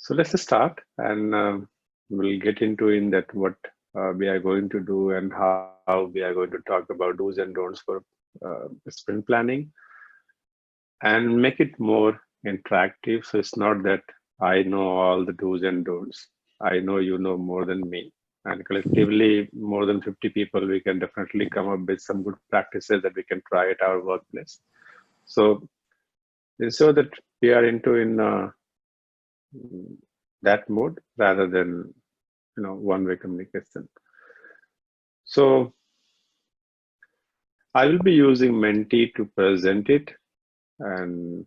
So let's start, and we'll get into in that what we are going to do and how we are going to talk about do's and don'ts for sprint planning, and make it more interactive. So it's not that I know all the do's and don'ts. I know you know more than me. And collectively, more than 50 people, we can definitely come up with some good practices that we can try at our workplace. So ensure that we are into in that mode rather than one-way communication. So I will be using Menti to present it, and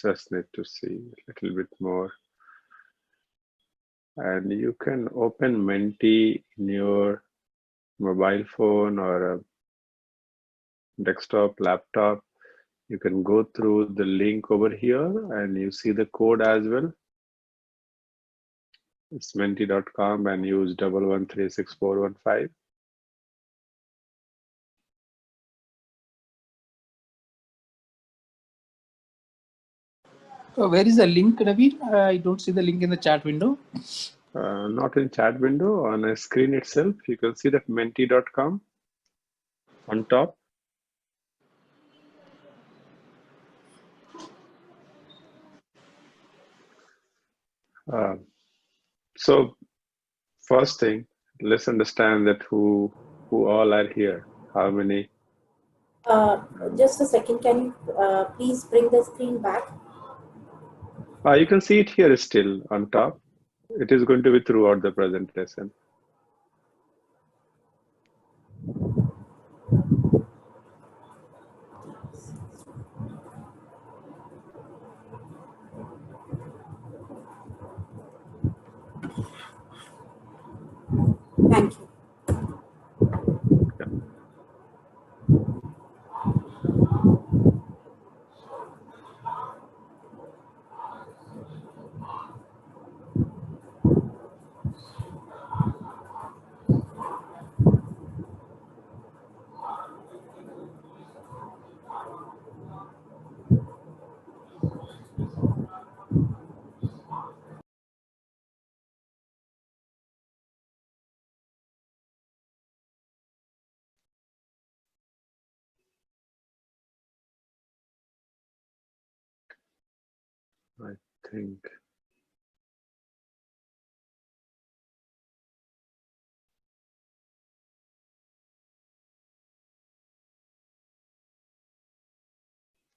just need to see a little bit more. And you can open Menti in your mobile phone or a desktop, laptop. You can go through the link over here and you see the code as well. It's menti.com and use 11364115. Where is the link, Ravi? I don't see the link in the chat window. Not in chat window, on a screen itself. You can see that menti.com on top. So first thing, let's understand that who all are here. How many? Just a second, can you please bring the screen back? You can see it here still on top. It is going to be throughout the presentation. Thank you. Yeah. I think.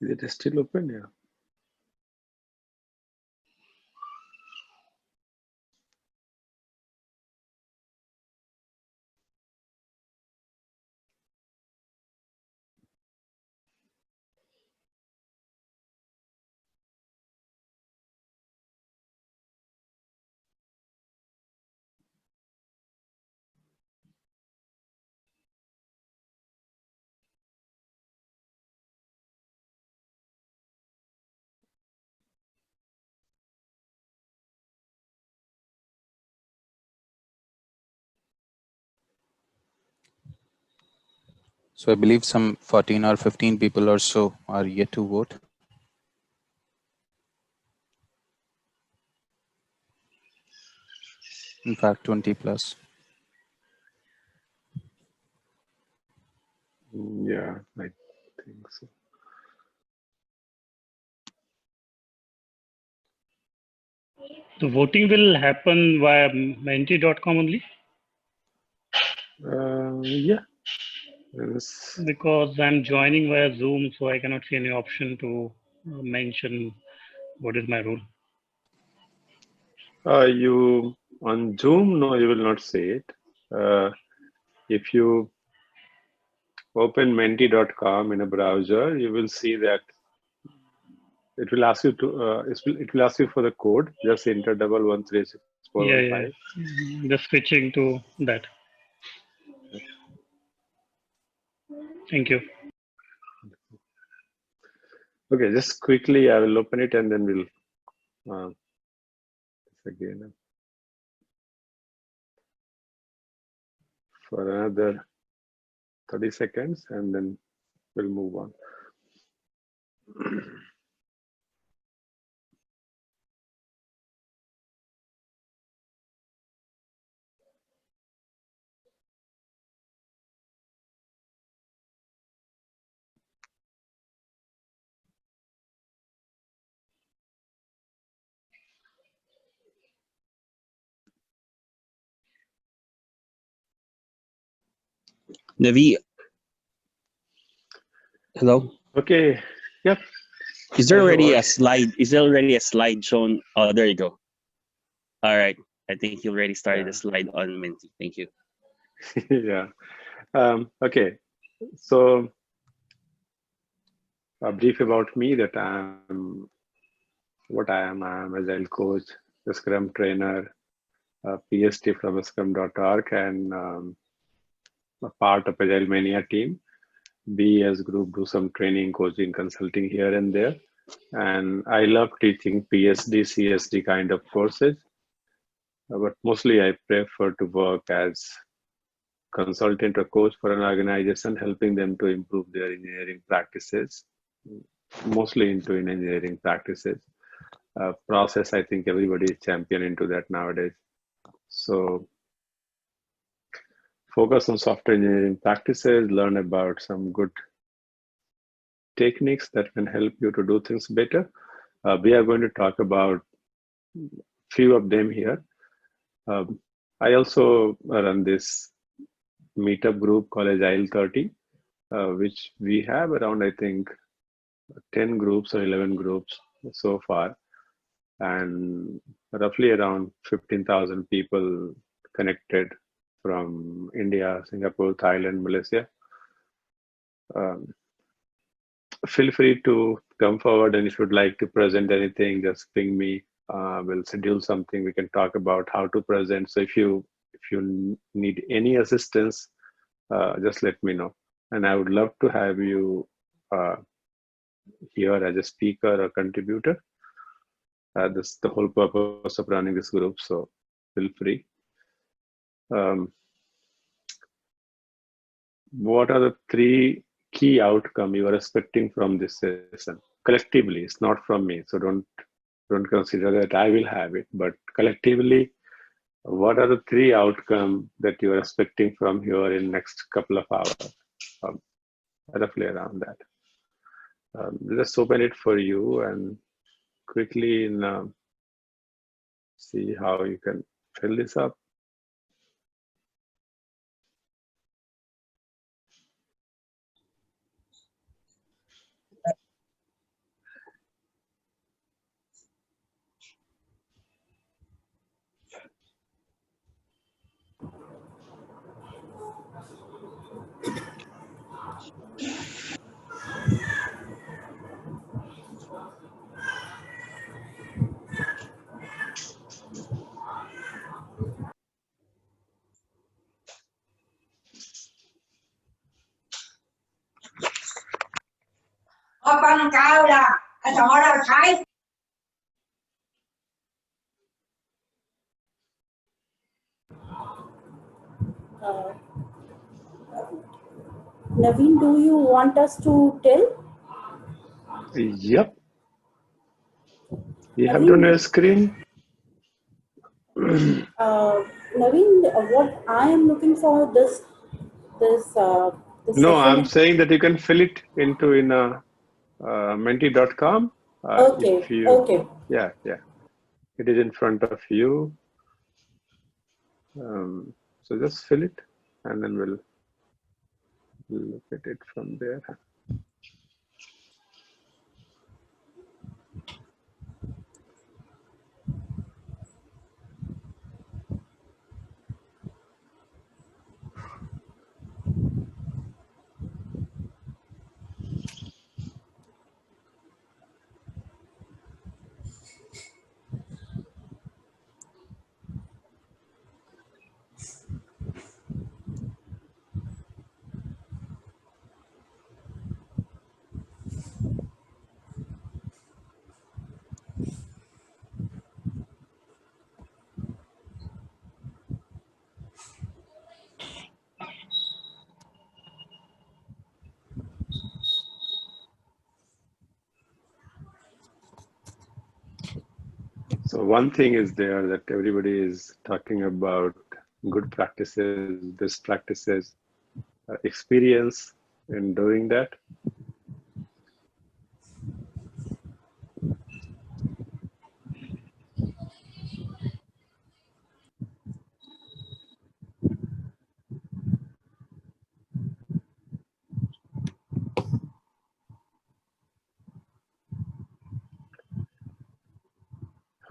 Is it still open? Yeah. So I believe some 14 or 15 people or so are yet to vote. In fact, 20 plus. Yeah, I think so. The voting will happen via menti.com only? Yeah. Yes. Because I'm joining via Zoom, so I cannot see any option to mention what is my role. You on Zoom? No, you will not see it. If you open menti.com in a browser, you will see that it will ask you to. It will ask you for the code. Just enter 11364115. Yeah. Just switching to that. Thank you. Okay, just quickly, I will open it and then we'll again for another 30 seconds and then we'll move on. Navi, hello. Okay. Yep. Is there Tell me already a what. slide? Is there already a slide shown? Oh, there you go. All right. I think you already started the Yeah. slide on Menti. Thank you. Yeah. Okay. So a brief about me that I'm what I am. I'm Agile coach, a Scrum trainer, a PhD from Scrum.org, and a part of Agile Mania team. We as group do some training, coaching, consulting here and there. And I love teaching PSD, CSD kind of courses. But mostly I prefer to work as consultant or coach for an organization, helping them to improve their engineering practices, mostly into engineering practices. Process, I think everybody is champion into that nowadays. So focus on software engineering practices, learn about some good techniques that can help you to do things better. We are going to talk about few of them here. I also run this meetup group called Agile 30, which we have around, I think, 10 groups or 11 groups so far, and roughly around 15,000 people connected from India, Singapore, Thailand, Malaysia. Feel free to come forward, and if you'd like to present anything, just ping me. We'll schedule something. We can talk about how to present. So if you need any assistance, just let me know. And I would love to have you here as a speaker or contributor. This is the whole purpose of running this group. So feel free. What are the 3 key outcomes you are expecting from this session? Collectively, it's not from me. So don't consider that I will have it, but collectively, what are the 3 outcomes that you are expecting from here in next couple of hours? Roughly around that. Let's open it for you and quickly see how you can fill this up. Con cao là cái chỗ đó sai. Naveen, do you want us to tell? Yep. You have it on your screen. Naveen, what I am looking for this No, I'm session. saying that you can fill it into in menti.com. Okay. Okay. Yeah. It is in front of you. So just fill it, and then we'll look at it from there. So one thing is there that everybody is talking about good practices, best practices, experience in doing that.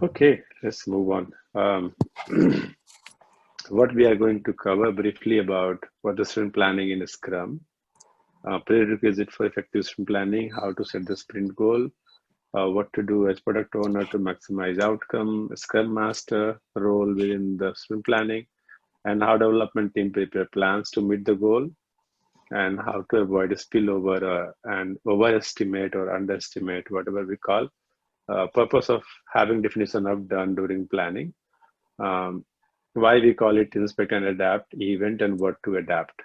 Okay, let's move on. What we are going to cover briefly about what is sprint planning in Scrum, prerequisite for effective sprint planning, how to set the sprint goal, what to do as product owner to maximize outcome, Scrum Master role within the sprint planning, and how development team prepare plans to meet the goal, and how to avoid a spillover and overestimate or underestimate, whatever we call. Purpose of having definition of done during planning. Why we call it inspect and adapt event and what to adapt.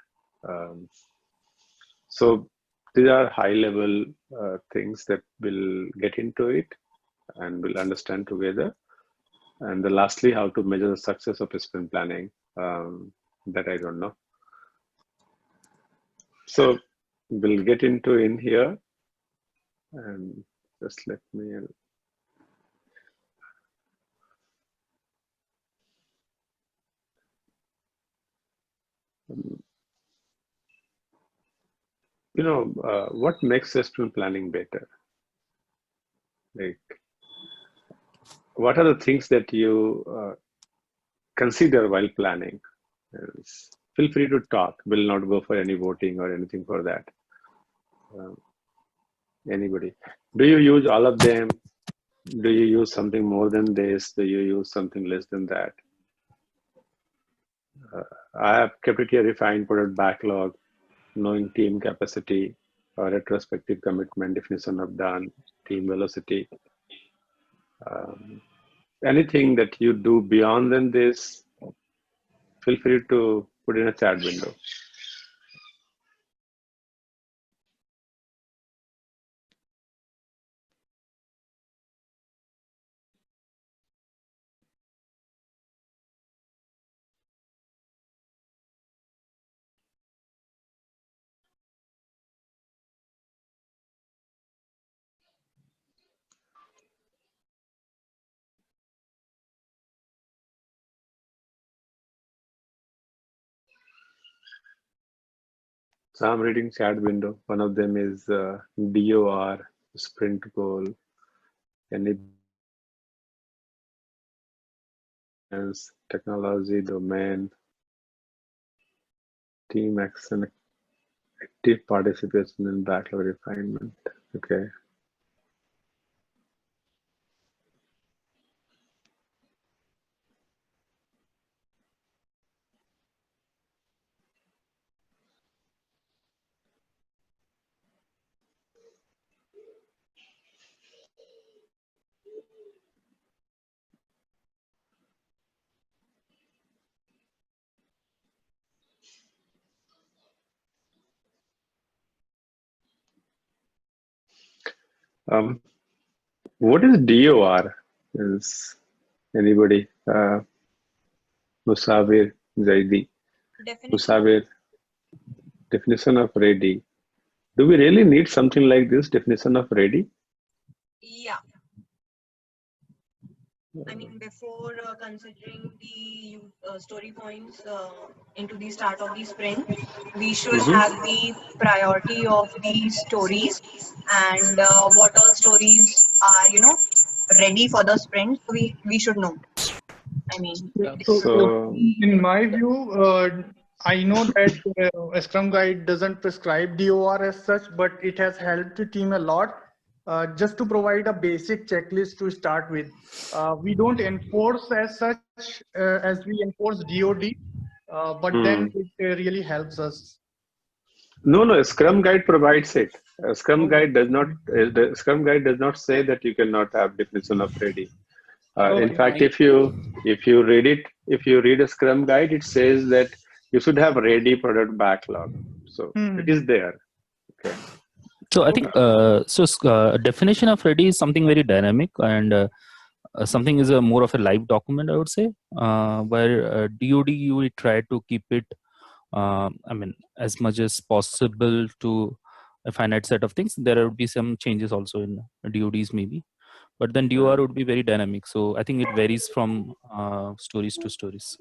So these are high level things that we'll get into it and we'll understand together. And then lastly, how to measure the success of sprint planning, that I don't know. So we'll get into in here and just let me. What makes sprint planning better? Like, what are the things that you consider while planning? Feel free to talk. We'll not go for any voting or anything for that. Anybody? Do you use all of them? Do you use something more than this? Do you use something less than that? I have kept it here: refined product backlog, knowing team capacity, or retrospective commitment, definition of done, team velocity. Anything that you do beyond than this, feel free to put in a chat window. So I'm reading chat window. One of them is DOR, sprint goal, any technology, domain, team action, active participation in backlog refinement. Okay. What is DOR? Is anybody? Musavir Zaidi. Musavir, definition of ready. Do we really need something like this, definition of ready? Yeah. I mean, before considering the story points into the start of the sprint, we should have the priority of the stories and what all stories are, ready for the sprint. We should know. I mean, So in my view, I know that a Scrum Guide doesn't prescribe DOR as such, but it has helped the team a lot. Just to provide a basic checklist to start with. We don't enforce as such as we enforce DOD, but then it really helps us. No, Scrum Guide provides it. Scrum Guide does not. The Scrum Guide does not say that you cannot have definition of ready. In fact, if you read it, if you read a Scrum Guide, it says that you should have ready product backlog. So it is there. Okay. So I think definition of ready is something very dynamic, and something is more of a live document, I would say, where DOD you will try to keep it I mean as much as possible to a finite set of things. There would be some changes also in DODs maybe, but then DOR would be very dynamic. So I think it varies from stories to stories.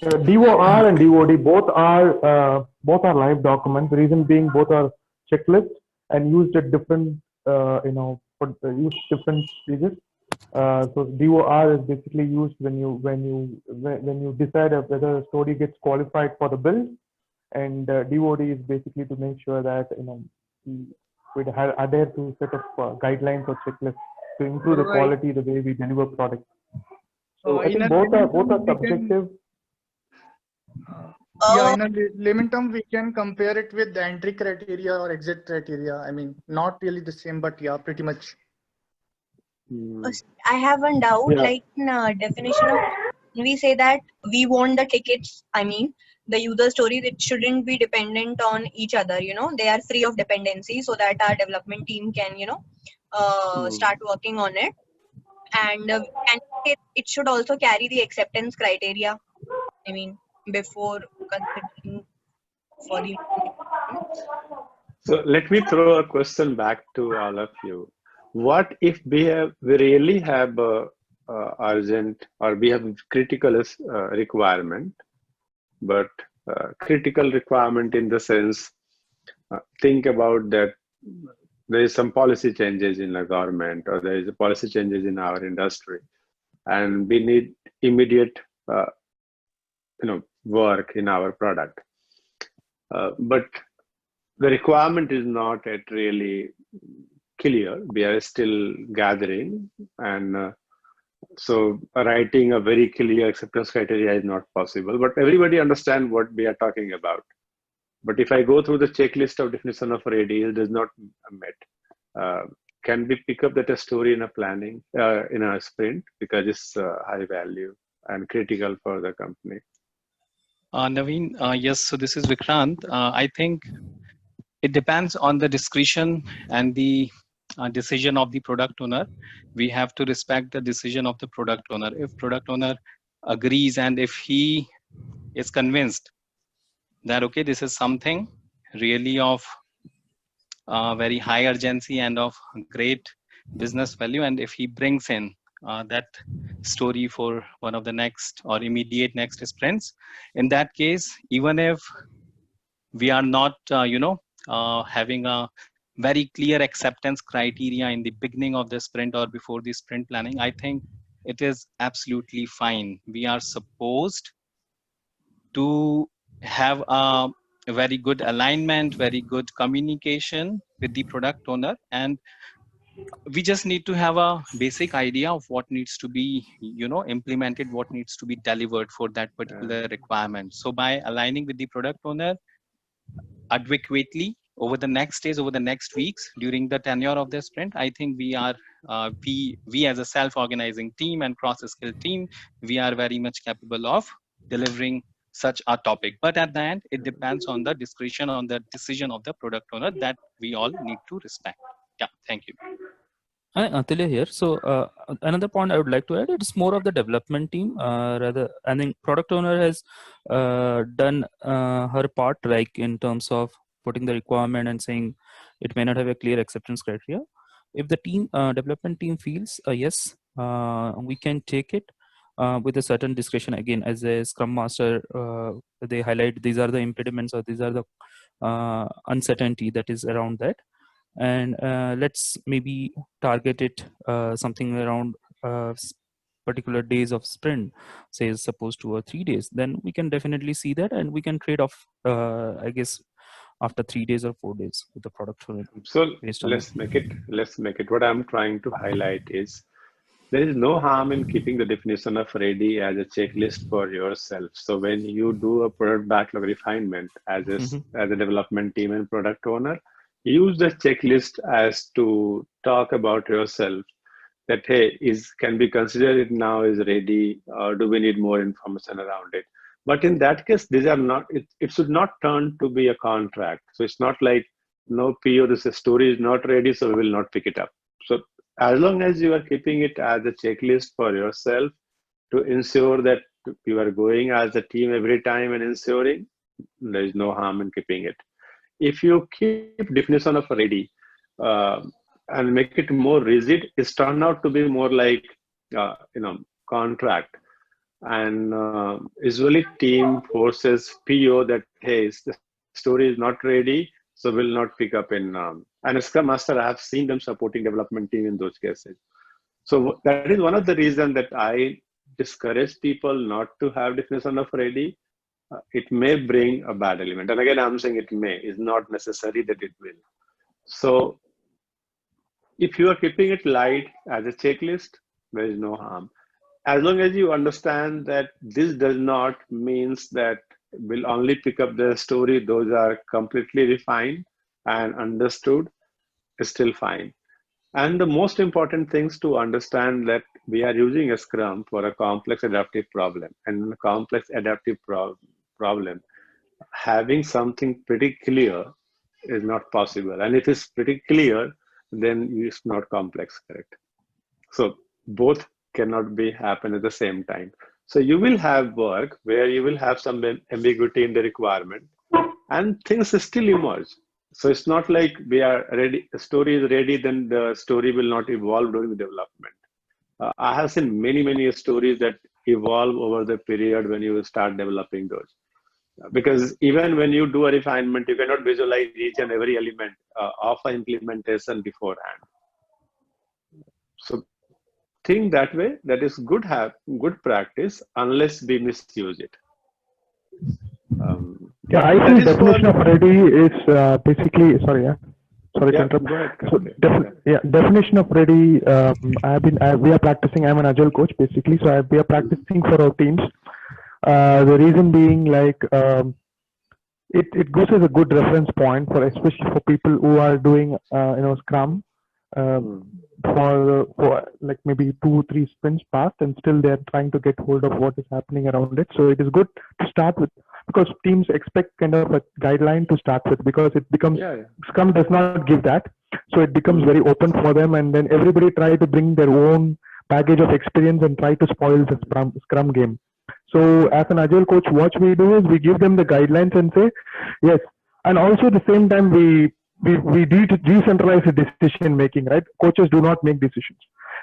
DOR and DOD both are live documents. The reason being both are checklists and used at different used different stages. So DOR is basically used when you decide whether a story gets qualified for the build, and DOD is basically to make sure that we adhere to set of guidelines or checklists to improve the Right. quality, the way we deliver products. So I In think a both layman are term, we can, subjective. yeah, in a layman term, we can compare it with the entry criteria or exit criteria. I mean, not really the same, but yeah, pretty much. I have one doubt, Yeah. like in definition of, we say that we want the tickets, I mean, the user stories, it shouldn't be dependent on each other, they are free of dependency so that our development team can, start working on it. And it should also carry the acceptance criteria, I mean, before considering for the. So let me throw a question back to all of you. What if we really have a urgent or we have critical requirement, but critical requirement in the sense, think about that there is some policy changes in the government or there is a policy changes in our industry, and we need immediate work in our product. But the requirement is not yet really clear. We are still gathering, and so writing a very clear acceptance criteria is not possible. But everybody understand what we are talking about. But if I go through the checklist of definition of ready, it is not met. Can we pick up that a story in a planning, in a sprint, because it's high value and critical for the company? Naveen, yes, so this is Vikrant. I think it depends on the discretion and the decision of the product owner. We have to respect the decision of the product owner. If product owner agrees and if he is convinced that, okay, this is something really of very high urgency and of great business value, and if he brings in that story for one of the next or immediate next sprints, in that case, even if we are not having a very clear acceptance criteria in the beginning of the sprint or before the sprint planning, I think it is absolutely fine. We are supposed to have a very good alignment, very good communication with the product owner, and we just need to have a basic idea of what needs to be implemented, what needs to be delivered for that particular requirement. So by aligning with the product owner adequately over the next days, over the next weeks during the tenure of the sprint, I think we are we as a self-organizing team and cross-skill team, we are very much capable of delivering such a topic. But at the end, it depends on the discretion, on the decision of the product owner that we all need to respect. Yeah, thank you. Hi, Atulya here. So another point I would like to add, it's more of the development team. Rather, I think product owner has done her part, like in terms of putting the requirement and saying it may not have a clear acceptance criteria. If the team development team feels yes, we can take it with a certain discretion. Again, as a Scrum Master, they highlight these are the impediments or these are the uncertainty that is around that. And let's maybe target it something around particular days of sprint, say suppose 2 or 3 days, then we can definitely see that, and we can trade off I guess after 3 days or 4 days with the product owner. So let's make it. What I'm trying to highlight is there is no harm in keeping the definition of ready as a checklist for yourself. So when you do a product backlog refinement as a development team and product owner, use the checklist as to talk about yourself that, hey, can we consider it now is ready, or do we need more information around it? But in that case, these are not, it should not turn to be a contract. So it's not like, no PO, this story is not ready, so we will not pick it up. So as long as you are keeping it as a checklist for yourself to ensure that you are going as a team every time and ensuring, there is no harm in keeping it. If you keep definition of ready and make it more rigid, it's turned out to be more like contract, and usually team forces PO that, hey, the story is not ready, so will not pick up in. And as Scrum Master, I have seen them supporting development team in those cases. So that is one of the reasons that I discourage people not to have definition of ready. It may bring a bad element. And again, I'm saying it may, it's not necessary that it will. So if you are keeping it light as a checklist, there is no harm. As long as you understand that this does not means that we'll only pick up the story, those are completely refined and understood, is still fine. And the most important things to understand that we are using a Scrum for a complex adaptive problem. And in a complex adaptive problem, having something pretty clear is not possible. And if it's pretty clear, then it's not complex, correct? So both cannot be happen at the same time. So you will have work where you will have some ambiguity in the requirement and things still emerge. So it's not like we are ready, the story is ready, then the story will not evolve during development. I have seen many stories that evolve over the period when you start developing those. Because even when you do a refinement, you cannot visualize each and every element of an implementation beforehand. So think that way, that is good practice unless we misuse it. Yeah, I think definition of ready is basically, sorry to interrupt. So definition of ready, we are practicing, I'm an Agile coach basically, so we are practicing for our teams. The reason being like, it goes as a good reference point for, especially for people who are doing, Scrum, for like maybe 2-3 sprints past and still they're trying to get hold of what is happening around it. So it is good to start with, because teams expect kind of a guideline to start with, because it becomes, Scrum does not give that. So it becomes very open for them, and then everybody try to bring their own baggage of experience and try to spoil the Scrum game. So as an Agile coach, what we do is we give them the guidelines and say, yes. And also at the same time, we decentralize the decision making, right? Coaches do not make decisions.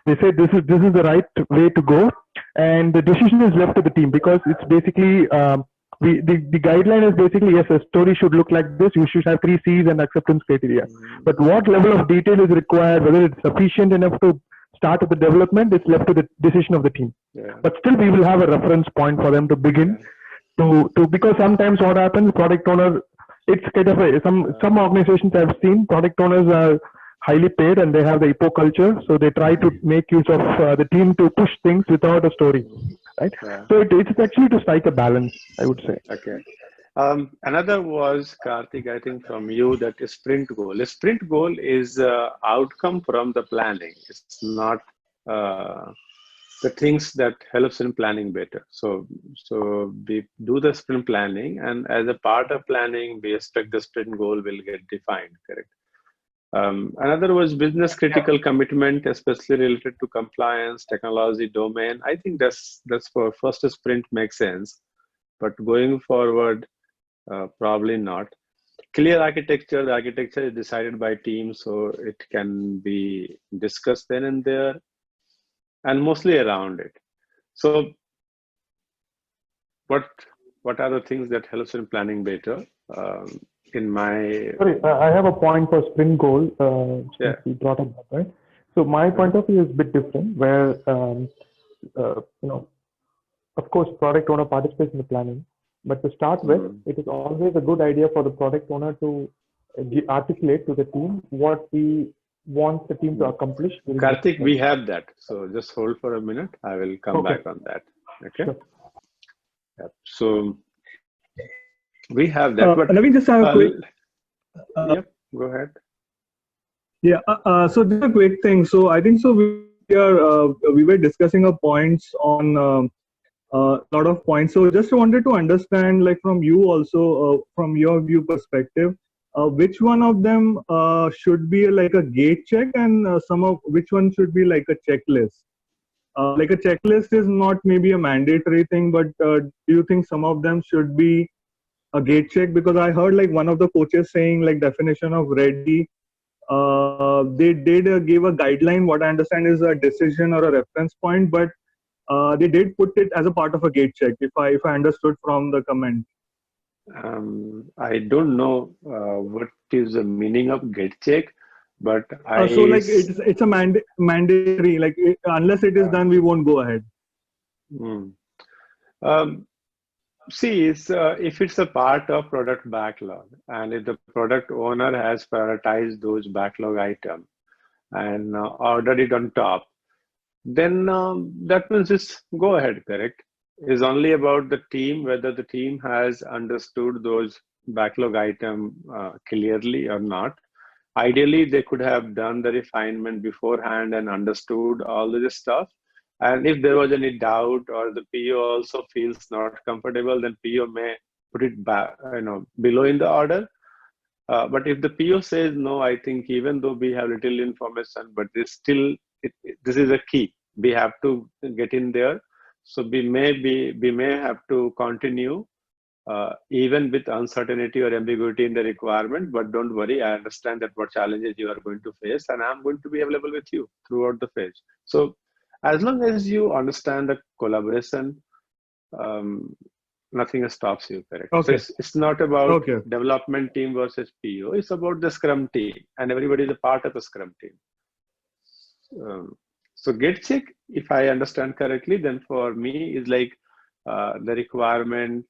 They say this is the right way to go, and the decision is left to the team, because it's basically the guideline is basically, yes, a story should look like this. You should have 3 C's and acceptance criteria. But what level of detail is required, whether it's sufficient enough to start with the development, it's left to the decision of the team. But still, we will have a reference point for them to begin to because sometimes what happens, product owner, it's kind of some organizations I've seen, product owners are highly paid and they have the hippo culture, so they try to make use of the team to push things without a story, right? So it's actually to strike a balance, I would say. Okay. Another was, Karthik, I think from you, that is sprint goal. A sprint goal is outcome from the planning. It's not the things that helps in planning better. So we do the sprint planning, and as a part of planning, we expect the sprint goal will get defined, correct? Another was business critical commitment, especially related to compliance, technology, domain. I think that's for first sprint makes sense, but going forward, probably not. Clear architecture, the architecture is decided by teams, so it can be discussed then and there, and mostly around it. So what are the things that helps in planning better? Sorry, I have a point for sprint goal. You brought up that, right? So my point of view is a bit different, where of course, product owner participates in the planning, but to start with, it is always a good idea for the product owner to articulate to the team what he wants the team to accomplish. Karthik, we have that. So just hold for a minute. I will come back on that. Okay. Sure. Yep. So we have that. But let me just have a quick. Yep. Go ahead. Yeah. So just a quick thing. So I think so. We were discussing our points on a lot of points. So just wanted to understand, like from you also, from your view perspective, which one of them should be like a gate check, and which one should be like a checklist? Like a checklist is not maybe a mandatory thing, but do you think some of them should be a gate check? Because I heard like one of the coaches saying like definition of ready. They did give a guideline. What I understand is a decision or a reference point, but they did put it as a part of a gate check, if I understood from the comment. I don't know what is the meaning of gate check, But So like it's a mandatory. Like unless it is done, we won't go ahead. Hmm. See, if it's a part of product backlog, and if the product owner has prioritized those backlog items and ordered it on top, then that means just go ahead, correct? It's only about the team, whether the team has understood those backlog item clearly or not. Ideally, they could have done the refinement beforehand and understood all of this stuff. And if there was any doubt or the PO also feels not comfortable, then PO may put it back, below in the order. But if the PO says no, I think even though we have little information, but this still this is a key. We have to get in there. So we may have to continue even with uncertainty or ambiguity in the requirement. But don't worry, I understand that what challenges you are going to face, and I'm going to be available with you throughout the phase. So as long as you understand the collaboration, nothing stops you, correct? Okay. So it's not about development team versus PO. It's about the Scrum team, and everybody is a part of the Scrum team. So gate check, if I understand correctly, then for me is like the requirement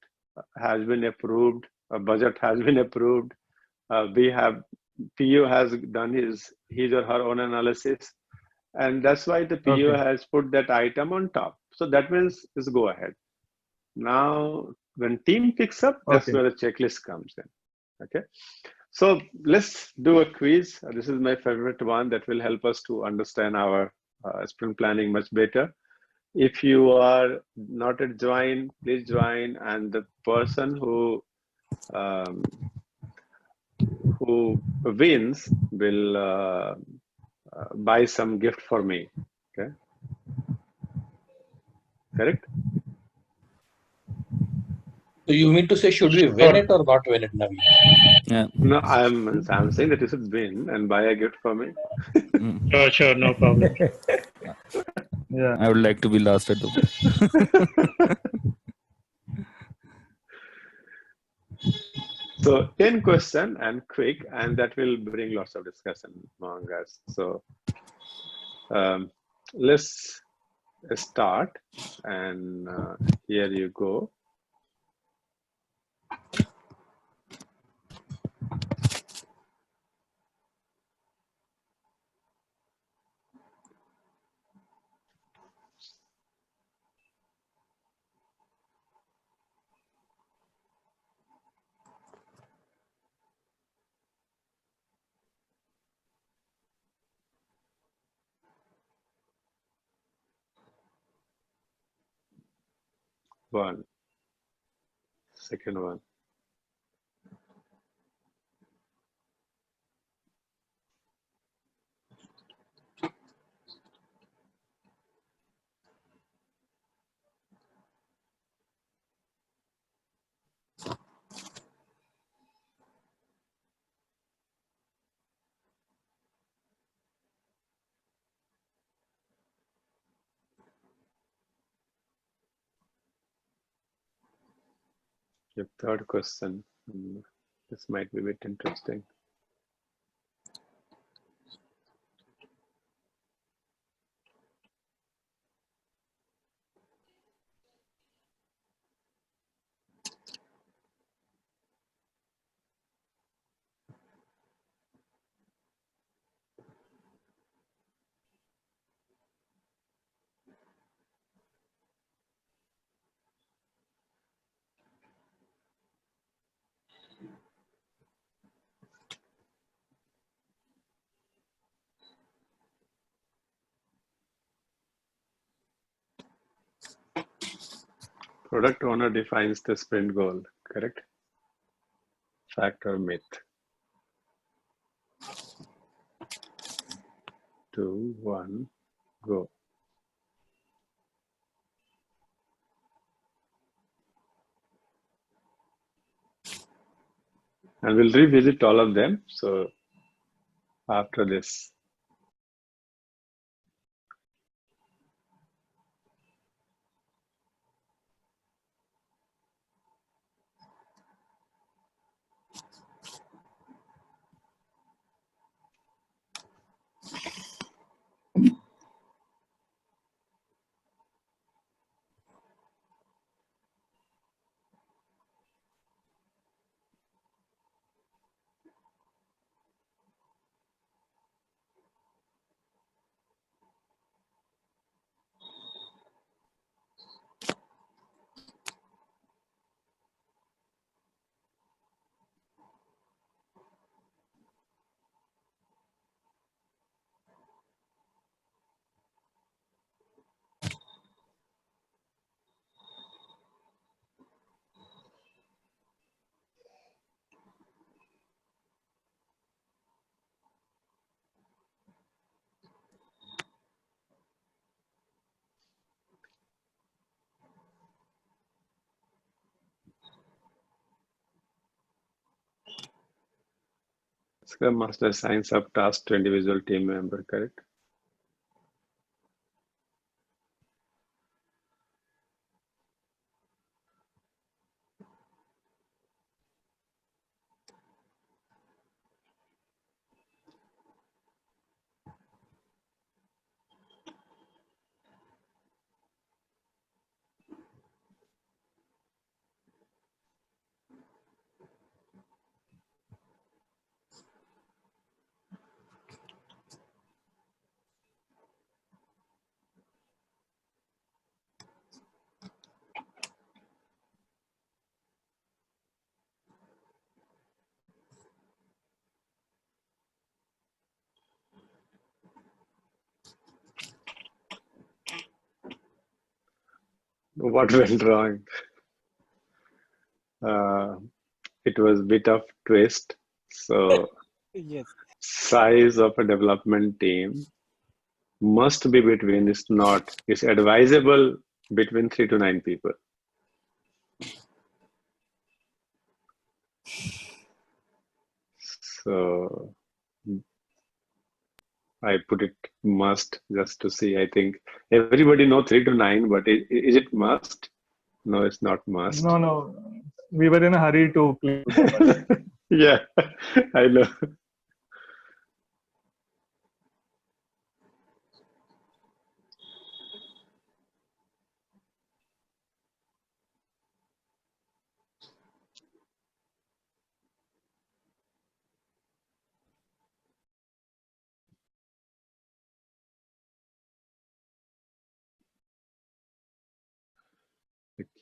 has been approved, a budget has been approved. PO has done his or her own analysis, and that's why the PO has put that item on top. So that means just go ahead. Now, when team picks up, that's where the checklist comes in. Okay. So let's do a quiz. This is my favorite one that will help us to understand our sprint planning much better. If you are not at join, please join, and the person who wins will buy some gift for me. Okay, correct? So you mean to say, should we win it or not win it, Naveen? Yeah. No, I'm saying that you should win and buy a gift for me. Sure, no problem. Yeah, I would like to be last at the. So 10 question and quick, and that will bring lots of discussion among us. So let's start, and here you go. One, second one. Your third question. This might be a bit interesting. Product owner defines the sprint goal, correct? Fact or myth? 2, 1, go. And we'll revisit all of them. So after this. Scrum Master assigns up tasks to individual team member, correct? What went wrong? It was a bit of twist. So Yes. size of a development team must be between, it's advisable between 3 to 9 people. So I put it must just to see. I think everybody know 3 to 9, but is it must? No, it's not must. No. We were in a hurry to play. Yeah, I know.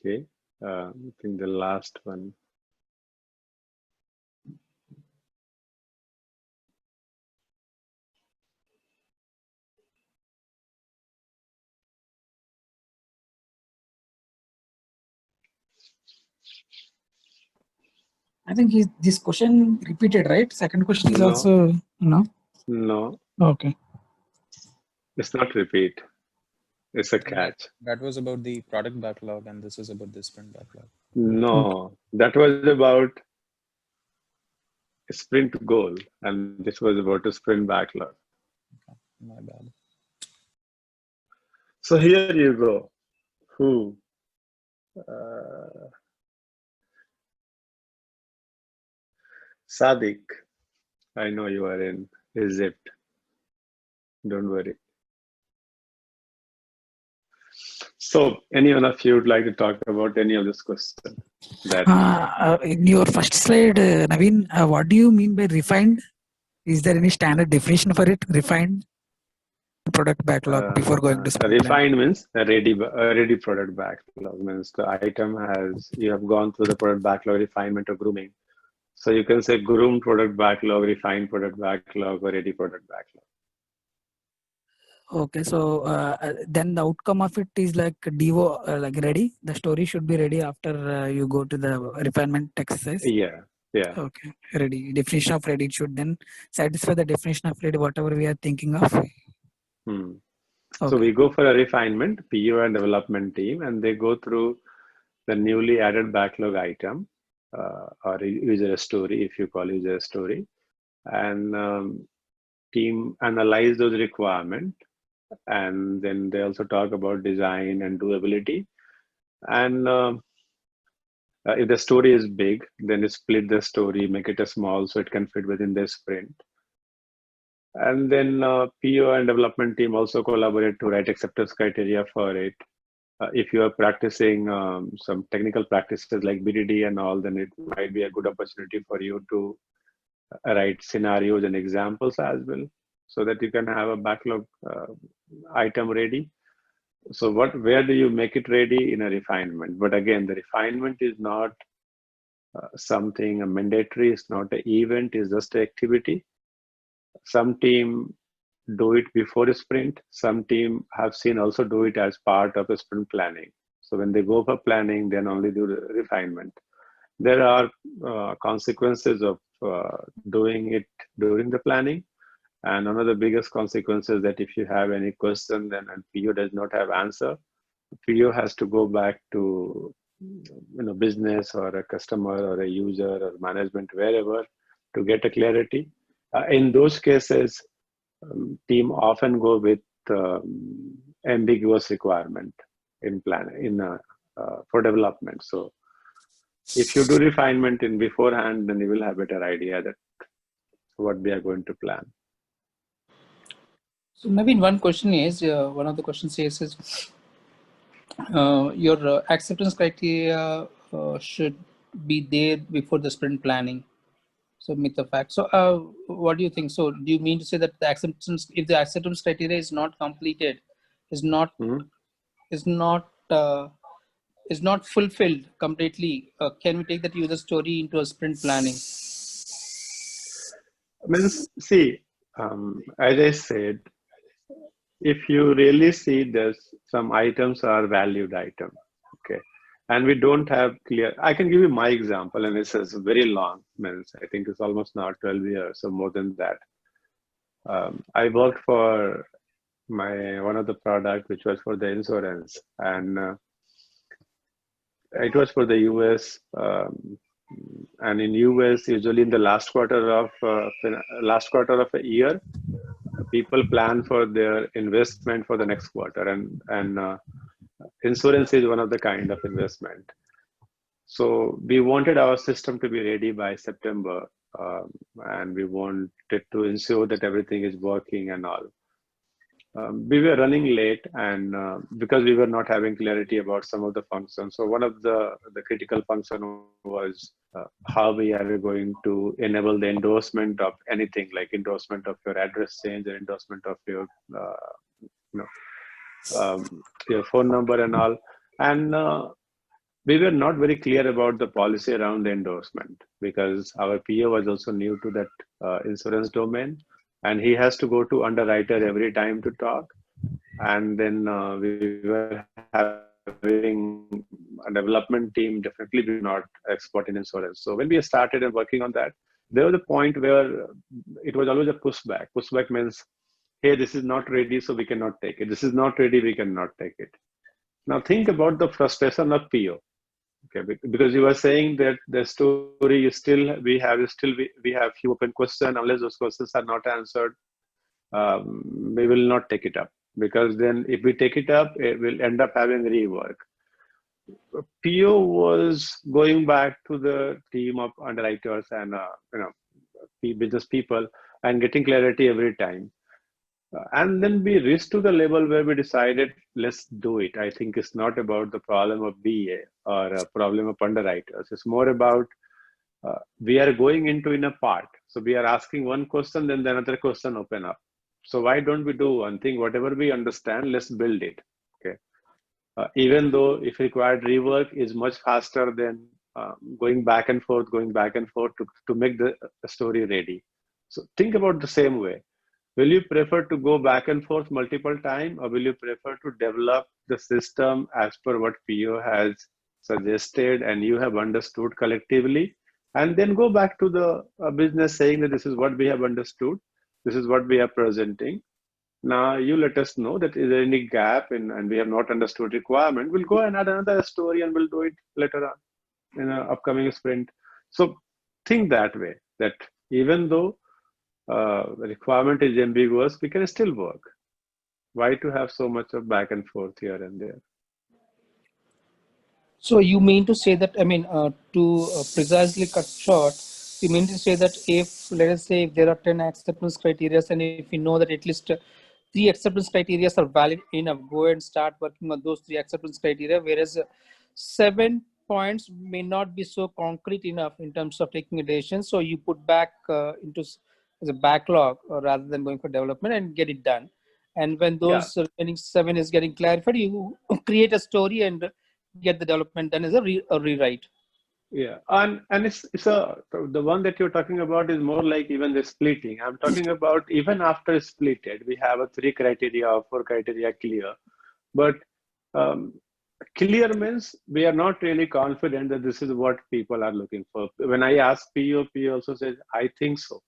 Okay, I think the last one. I think this question repeated, right? Second question is No. also no. No, Okay. it's not repeat. It's a catch. That was about the product backlog, and this is about the sprint backlog. No, that was about a sprint goal, and this was about a sprint backlog. My bad. So here you go. Who? Sadiq, I know you are in Egypt. Don't worry. So, any one of you would like to talk about any of this question? In your first slide, Naveen, what do you mean by refined? Is there any standard definition for it? Refined product backlog before going to sprint plan? Refined means a ready product backlog, means the item you have gone through the product backlog refinement or grooming. So you can say groomed product backlog, refined product backlog, or ready product backlog. Okay, so then the outcome of it is like DO, like ready. The story should be ready after you go to the refinement exercise. Yeah. Okay, ready. Definition of ready should then satisfy the definition of ready, whatever we are thinking of. Okay. So we go for a refinement, PO and development team, and they go through the newly added backlog item or user story, if you call user a story, and team analyze those requirements. And then they also talk about design and doability. And if the story is big, then you split the story, make it a small so it can fit within the sprint. And then PO and development team also collaborate to write acceptance criteria for it. If you are practicing some technical practices like BDD and all, then it might be a good opportunity for you to write scenarios and examples as well, so that you can have a backlog item ready. So where do you make it ready? In a refinement. But again, the refinement is not something mandatory. It's not an event. It's just an activity. Some team do it before a sprint. Some team have seen also do it as part of a sprint planning. So when they go for planning, then only do the refinement. There are consequences of doing it during the planning. And one of the biggest consequences that if you have any question, then and PO does not have answer, PO has to go back to business or a customer or a user or management, wherever, to get a clarity. In those cases, team often go with ambiguous requirement in for development. So if you do refinement in beforehand, then you will have better idea that what we are going to plan. So maybe one question is, one of the questions is your acceptance criteria should be there before the sprint planning. So myth or fact. So what do you think? So do you mean to say that the acceptance, if the acceptance criteria is not completed, is not fulfilled completely, can we take that user story into a sprint planning? Means, see, as I said, if you really see there's some items are valued item, okay, and we don't have clear, I can give you my example, and this is very long, means I think it's almost now 12 years or more than that. I worked for one of the product, which was for the insurance, and it was for the US, and in US, usually in the last quarter of a year, people plan for their investment for the next quarter, and insurance is one of the kind of investment. So we wanted our system to be ready by September, and we wanted to ensure that everything is working and all. We were running late, and because we were not having clarity about some of the functions. So one of the critical function was how we are going to enable the endorsement of anything, like endorsement of your address change or endorsement of your your phone number and all. And we were not very clear about the policy around the endorsement, because our PO was also new to that insurance domain, and he has to go to underwriter every time to talk. And then we were having a development team, definitely we're not expert in insurance. So when we started and working on that, there was a point where it was always a pushback. Pushback means, hey, this is not ready, so we cannot take it. This is not ready, we cannot take it. Now think about the frustration of PO. Okay, because you were saying that the story is we have few open questions. Unless those questions are not answered, we will not take it up, because then if we take it up, it will end up having rework. PO was going back to the team of underwriters and business people and getting clarity every time. And then we reached to the level where we decided, let's do it. I think it's not about the problem of BA or a problem of underwriters. It's more about we are going into in a part. So we are asking one question, then the another question open up. So why don't we do one thing? Whatever we understand, let's build it. Okay. Even though if required rework is much faster than going back and forth to make the story ready. So think about the same way. Will you prefer to go back and forth multiple times, or will you prefer to develop the system as per what PO has suggested and you have understood collectively, and then go back to the business saying that this is what we have understood, this is what we are presenting. Now you let us know that is there any gap and we have not understood requirement. We'll go and add another story and we'll do it later on in an upcoming sprint. So think that way, that even though the requirement is ambiguous, we can still work. Why to have so much of back and forth here and there? So you mean to say that, to precisely cut short, you mean to say that if, let us say, if there are 10 acceptance criteria, and if we know that at least 3 acceptance criteria are valid enough, go and start working on those 3 acceptance criteria, whereas 7 points may not be so concrete enough in terms of taking a decision. So you put back into as a backlog rather than going for development and get it done. And when those remaining 7 is getting clarified, you create a story and get the development done as a rewrite. Yeah, and it's the one that you're talking about is more like even the splitting. I'm talking about even after splitted, we have a 3 criteria or 4 criteria clear. But clear means we are not really confident that this is what people are looking for. When I ask PO also says, I think so.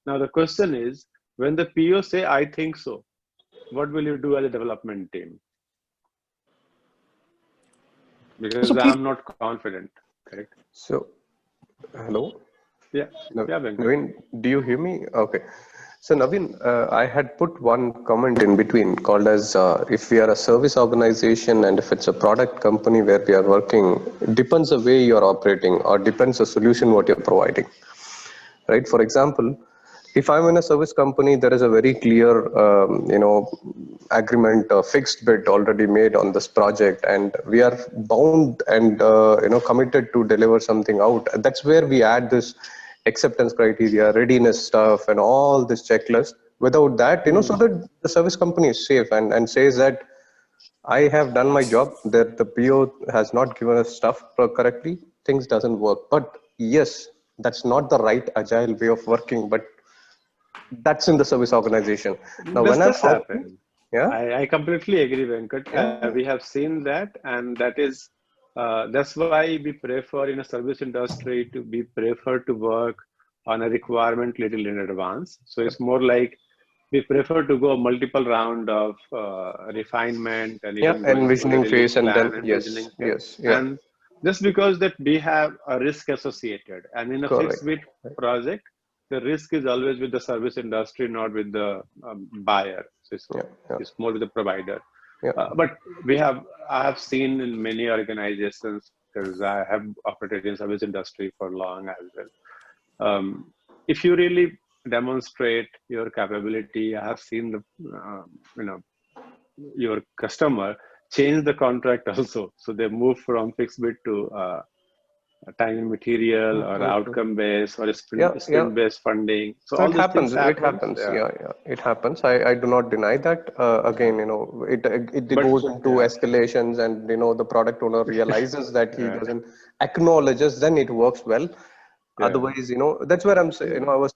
Now the question is, when the PO say, I think so, what will you do as a development team? Because I'm not confident, correct? So, hello? Yeah, yeah, Venkat. Naveen, do you hear me? Okay. So Naveen, I had put one comment in between called as if we are a service organization and if it's a product company where we are working, it depends the way you're operating or depends the solution what you're providing, right? For example, if I'm in a service company, there is a very clear, agreement, fixed bid already made on this project, and we are bound and committed to deliver something out. That's where we add this acceptance criteria, readiness stuff, and all this checklist. Without that, so that the service company is safe and says that I have done my job. That the PO has not given us stuff correctly. Things doesn't work. But yes, that's not the right agile way of working. But that's in the service organization. Now, This when I'm does out, happen. yeah, I completely agree, Venkat. We have seen that, and that's why we prefer in a service industry to be prefer to work on a requirement little in advance. So it's more like we prefer to go multiple round of refinement and yeah, even going through the envisioning release phase, and plan then and yes, visioning phase. yes, yeah, And just because that we have a risk associated, and in a correct, fixed bid project, the risk is always with the service industry, not with the buyer. So it's more with the provider. yeah. But I have seen in many organizations, because I have operated in service industry for long as well. If you really demonstrate your capability, I have seen your customer change the contract also. So they move from fixed bid to time and material or outcome based or sprint based funding. So all It these happens. things It happen. happens. Yeah, yeah. It happens. I do not deny that. Again, it But goes into escalations, and the product owner realizes that he doesn't acknowledges. Then it works well. Otherwise, that's where I'm saying. I was.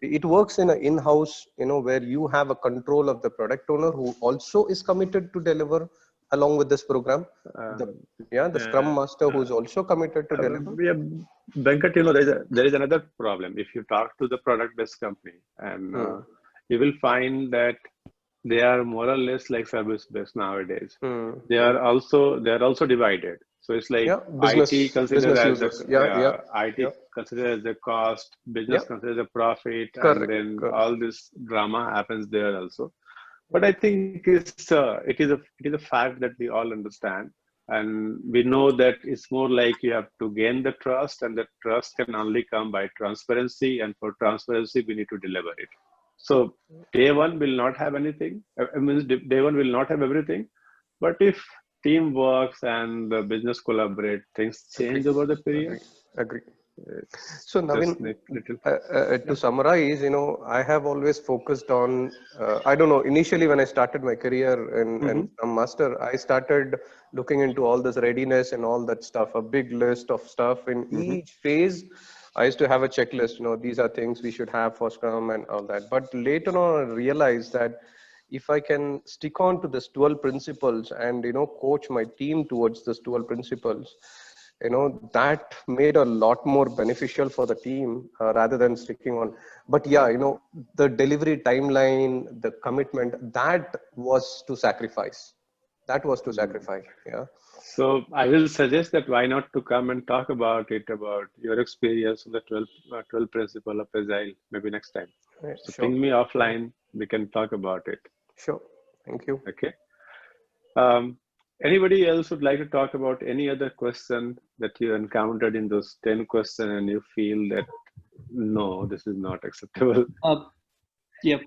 It works in an in-house, where you have a control of the product owner who also is committed to deliver along with this program. The Scrum Master who is also committed to deliver. Yeah, Venkat, there is another problem. If you talk to the product-based company, and you will find that they are more or less like service-based nowadays. They are also divided. So it's like IT considered as IT considered as the cost, business considered as a profit, and then all this drama happens there also. But I think it is a fact that we all understand, and we know that it's more like you have to gain the trust, and the trust can only come by transparency, and for transparency we need to deliver it. So day one will not have anything. I mean, day one will not have everything, but if team works and the business collaborate, things change over the period. Agree. So Naveen, to summarize, I have always focused on, I don't know, initially when I started my career in Scrum Master, I started looking into all this readiness and all that stuff, a big list of stuff in each phase. I used to have a checklist, these are things we should have for Scrum and all that. But later on, I realized that if I can stick on to this 12 principles and, coach my team towards this 12 principles, that made a lot more beneficial for the team rather than sticking on. But yeah, the delivery timeline, the commitment, that was to sacrifice. Yeah. So I will suggest that why not to come and talk about your experience on the 12 principle of Agile maybe next time. Right, so sure. ping me offline, we can talk about it. Sure. Thank you. Okay. Anybody else would like to talk about any other question that you encountered in those 10 questions and you feel that, no, this is not acceptable? Yep.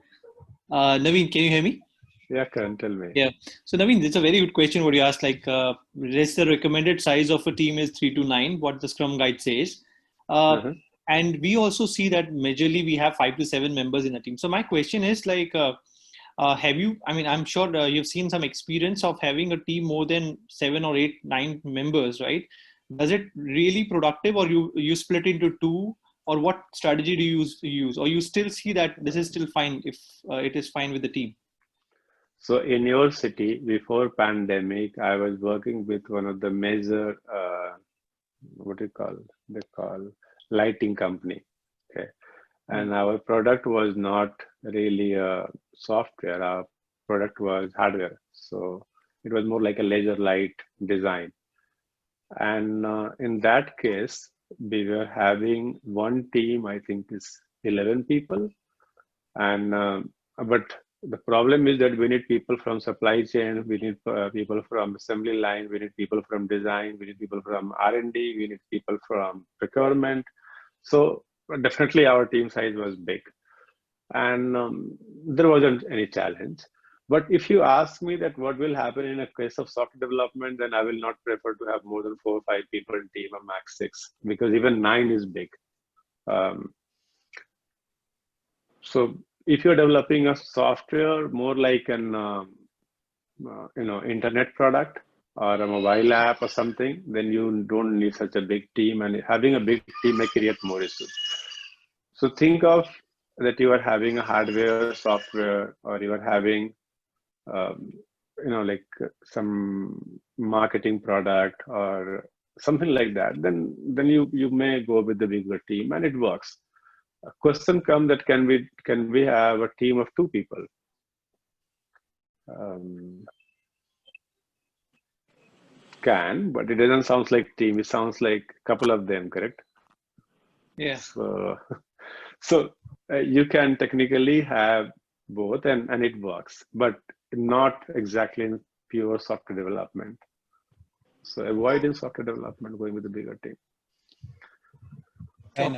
Naveen, can you hear me? Yeah, Karan, tell me. Yeah. So Naveen, it's a very good question what you asked. Like, let's the recommended size of a team is 3 to 9, what the Scrum Guide says. And we also see that majorly we have 5 to 7 members in a team. So my question is like, I'm sure you've seen some experience of having a team more than 7 or 8, 9 members, right? Does it really productive, or you split into 2, or what strategy do you use? Or you still see that this is still fine if it is fine with the team? So in your city, before pandemic, I was working with one of the major, they call lighting company. Okay. And our product was not really a software. Our product was hardware. So it was more like a laser light design. And in that case, we were having one team, I think is 11 people. And but the problem is that we need people from supply chain, we need people from assembly line, we need people from design, we need people from R&D, we need people from procurement. So definitely our team size was big, and there wasn't any challenge. But if you ask me that what will happen in a case of software development, then I will not prefer to have more than 4 or 5 people in team, or max 6, because even 9 is big. So if you're developing a software more like an internet product or a mobile app or something, then you don't need such a big team, and having a big team may create more issues. So think of that you are having a hardware, software, or you are having like some marketing product or something like that, then you may go with the bigger team, and it works. A question comes that can we have a team of 2 people? Can, but it doesn't sound like team. It sounds like a couple of them, correct? Yeah. So you can technically have both, and it works, but not exactly in pure software development. So avoiding software development, going with a bigger team. And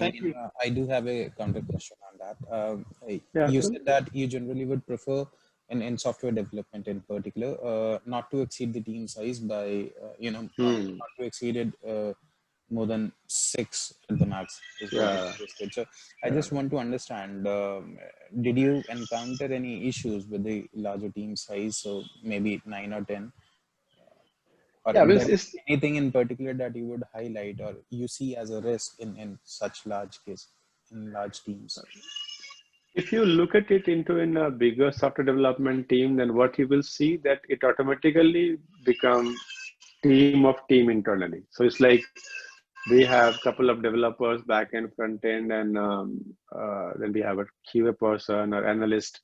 I do have a counter question on that. You said that you generally would prefer in software development in particular, not to exceed the team size by, not to exceed it more than 6 at the max. So I just want to understand, did you encounter any issues with the larger team size? So maybe 9 or 10? Or anything in particular that you would highlight or you see as a risk in such large teams? If you look at it in a bigger software development team, then what you will see that it automatically becomes team of team internally. So it's like we have a couple of developers, back end, front end, and then we have a QA person or analyst.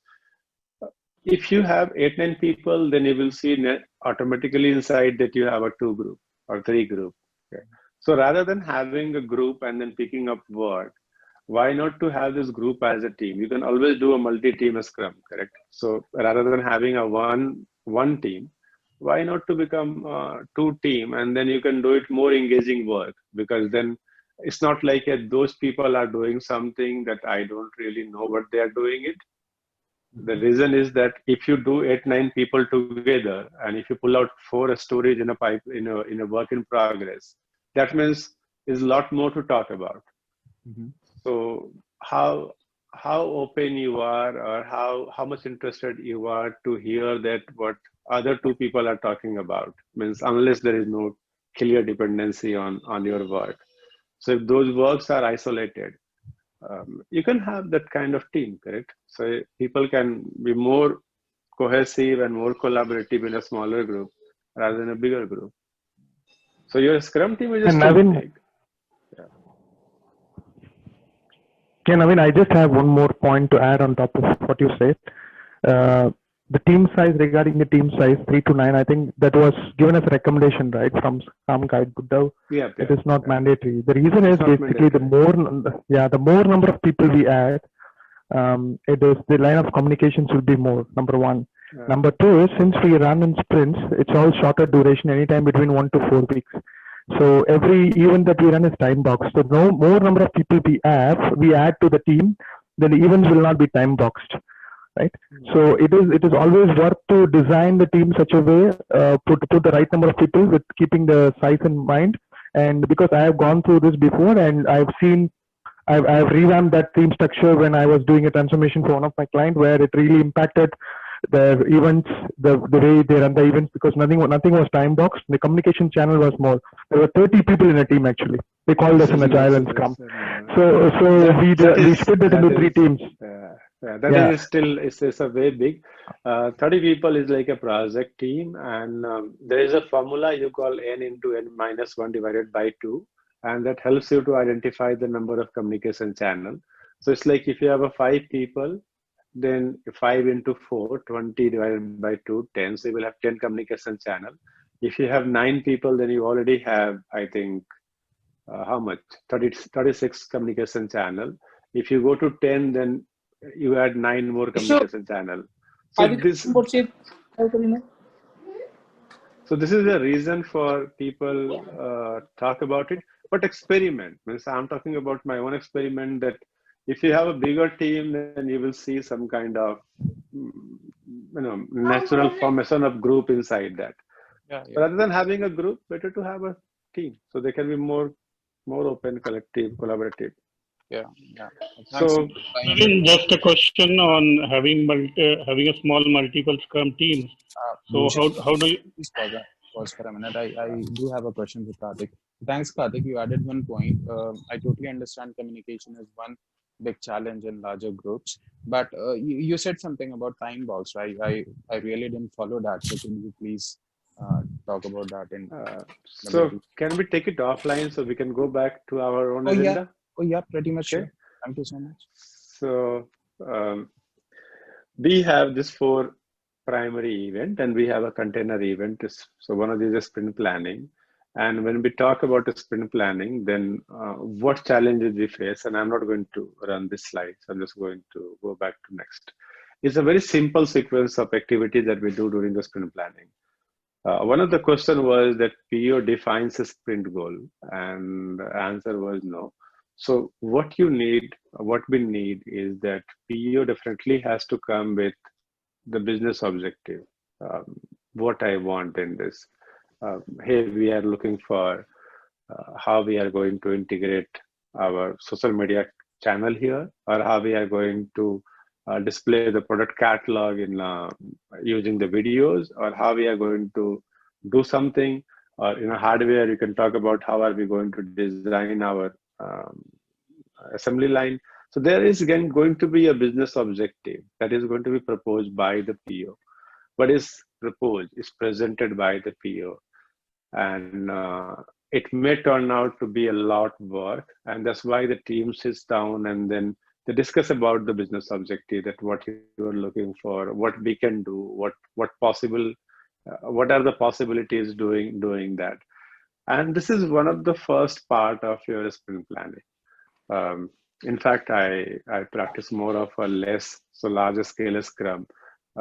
If you have 8-9 people, then you will see automatically inside that you have a 2 group or 3 group. Okay. So rather than having a group and then picking up work, why not to have this group as a team? You can always do a multi-team scrum, correct? So rather than having a one team, why not to become 2 team, and then you can do it more engaging work, because then it's not like those people are doing something that I don't really know what they are doing it. The reason is that if you do 8-9 people together, and if you pull out 4 storage in a pipe in a work in progress, that means there's a lot more to talk about. So how open you are, or how much interested you are to hear that what other 2 people are talking about, means unless there is no clear dependency on your work. So if those works are isolated, you can have that kind of team, correct? So people can be more cohesive and more collaborative in a smaller group rather than a bigger group. So your Scrum team is just big. Yeah, Naveen, I just have one more point to add on top of what you said. The team size, regarding the team size 3 to 9, I think that was given as a recommendation, right, from Scrum Guide, Buddha. It is not mandatory. The reason is basically the more number of people we add, it is the line of communications will be more, number 1. Number 2 is, since we run in sprints, it's all shorter duration, anytime between 1 to 4 weeks. So every event that we run is time boxed. So no more number of people we add to the team, then the events will not be time boxed, right? So it is always worth to design the team such a way, put the right number of people with keeping the size in mind. And because I have gone through this before, and I've revamped that team structure when I was doing a transformation for one of my clients, where it really impacted the events, the way they run the events, because nothing was time boxed. The communication channel was more. There were 30 people in a team actually. They called us an Agile and Scrum. So we split it into 3 teams. That is still it's a very big. 30 people is like a project team, and there is a formula you call n into n minus 1 divided by 2, and that helps you to identify the number of communication channel. So it's like if you have 5 people, then 5 into 4, 20 divided by 2, 10. So you will have 10 communication channel. If you have 9 people, then you already have, I think, how much? 36 communication channel. If you go to 10, then you add 9 more communication channel. So this is the reason for people talk about it. But experiment means I'm talking about my own experiment, that if you have a bigger team, then you will see some kind of natural formation of group inside that. Rather than having a group, better to have a team, so they can be more open, collective, collaborative. So just a question on having having a small multiple Scrum teams. So how do you pause for a minute? I do have a question for Karthik. Thanks, Karthik. You added one point. I totally understand communication is one big challenge in larger groups, but you said something about time balls, right? I really didn't follow that. So can you please talk about that? So can we take it offline so we can go back to our own agenda? Oh yeah, pretty much. Okay. Sure. Thank you so much. So we have this 4 primary event, and we have a container event. So one of these is sprint planning. And when we talk about a sprint planning, then what challenges we face, and I'm not going to run this slide, so I'm just going to go back to next. It's a very simple sequence of activities that we do during the sprint planning. One of the questions was that PO defines a sprint goal, and the answer was no. So what we need is that PO definitely has to come with the business objective. What I want in this. Hey, we are looking for how we are going to integrate our social media channel here, or how we are going to display the product catalog in using the videos, or how we are going to do something, or hardware. You can talk about how are we going to design our assembly line. So there is again going to be a business objective that is going to be proposed by the PO. What is proposed is presented by the PO, and it may turn out to be a lot of work, and that's why the team sits down and then they discuss about the business objective, that what you are looking for, what we can do, what possible, what are the possibilities doing that. And this is one of the first part of your sprint planning. In fact, I practice more of a less so larger scale Scrum.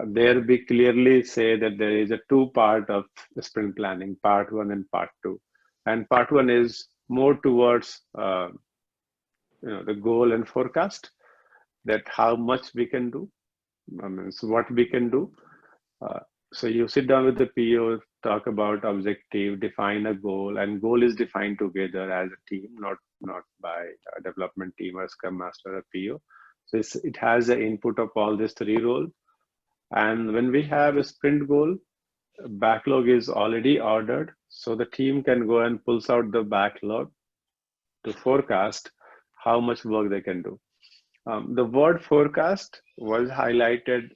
There we clearly say that there is a 2 part of sprint planning, part 1 and part 2. And part 1 is more towards the goal and forecast, that how much we can do, so what we can do. So you sit down with the PO, talk about objective, define a goal, and goal is defined together as a team, not by a development team or Scrum Master or PO. So it has the input of all these 3 roles. And when we have a sprint goal, backlog is already ordered, so the team can go and pulls out the backlog to forecast how much work they can do. The word forecast was highlighted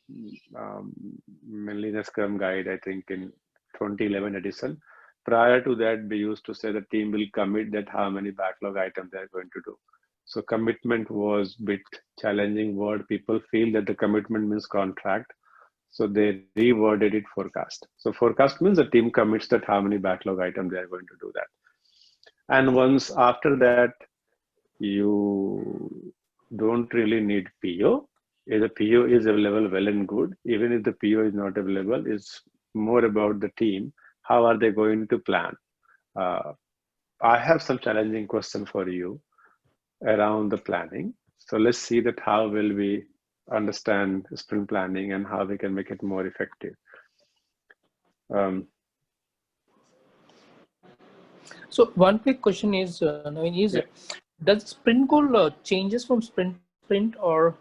mainly in the Scrum Guide, I think in 2011 edition. Prior to that, we used to say the team will commit that how many backlog items they are going to do. So commitment was a bit challenging word. People feel that the commitment means contract. So they reworded it forecast. So forecast means the team commits that how many backlog items they are going to do that. And once after that, you don't really need PO. If the PO is available, well and good. Even if the PO is not available, it's more about the team. How are they going to plan? I have some challenging question for you around the planning. So let's see that how will we understand sprint planning and how we can make it more effective. So one quick question is, does sprint goal changes from sprint to sprint, or?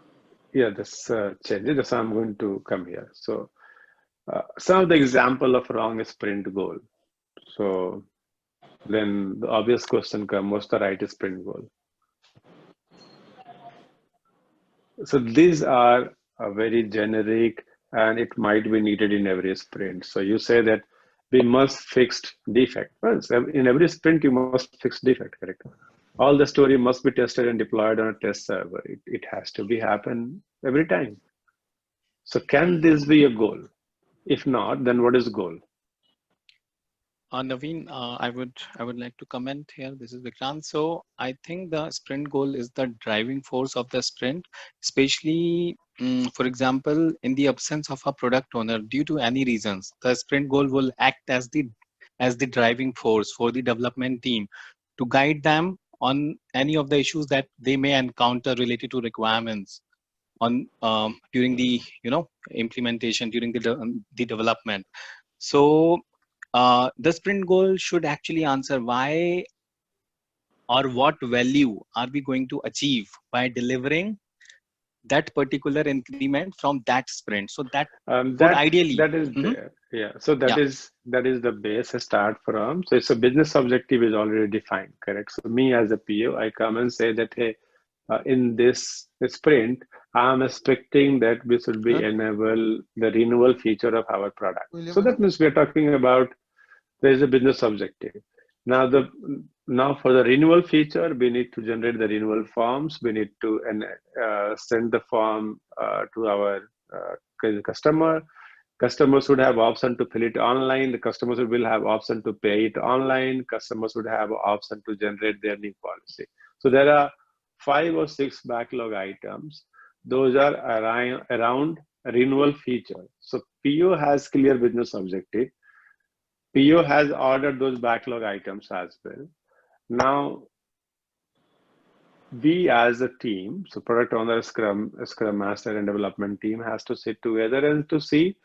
Yeah, this changes. That's how I'm going to come here. So some of the example of wrong sprint goal. So then the obvious question comes, what's the right sprint goal? So these are very generic, and it might be needed in every sprint. So you say that we must fix defect. Well, in every sprint, you must fix defect, correct? All the story must be tested and deployed on a test server. It has to be happen every time. So can this be a goal? If not, then what is goal? Naveen, I would like to comment here. This is Vikrant. So I think the sprint goal is the driving force of the sprint, especially for example, in the absence of a product owner due to any reasons, the sprint goal will act as the driving force for the development team to guide them on any of the issues that they may encounter related to requirements on during the implementation during the development. So the sprint goal should actually answer why or what value are we going to achieve by delivering that particular increment from that sprint. So that would ideally that is there. Yeah. So that is the base I start from. So it's a business objective is already defined, correct? So me as a PO, I come and say that, hey, in this sprint, I'm expecting that we should be enable the renewal feature of our product. So that means we're talking about there is a business objective. Now for the renewal feature, we need to generate the renewal forms. We need to send the form to our customer. Customers would have option to fill it online. The customers will have option to pay it online. Customers would have option to generate their new policy. So there are 5 or 6 backlog items. Those are around renewal feature. So PO has clear business objective. PO has ordered those backlog items as well. Now, we as a team, so product owner, Scrum Master and development team has to sit together and to see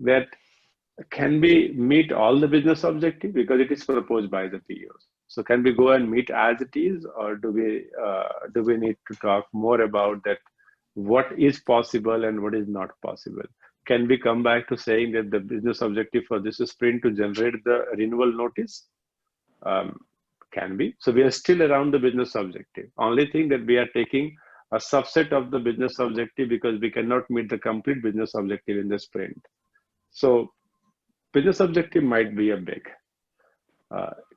that can we meet all the business objective because it is proposed by the POs. So can we go and meet as it is, or do we need to talk more about that what is possible and what is not possible? Can we come back to saying that the business objective for this sprint to generate the renewal notice? Can be. So we are still around the business objective. Only thing that we are taking a subset of the business objective because we cannot meet the complete business objective in the sprint. So business objective might be a big.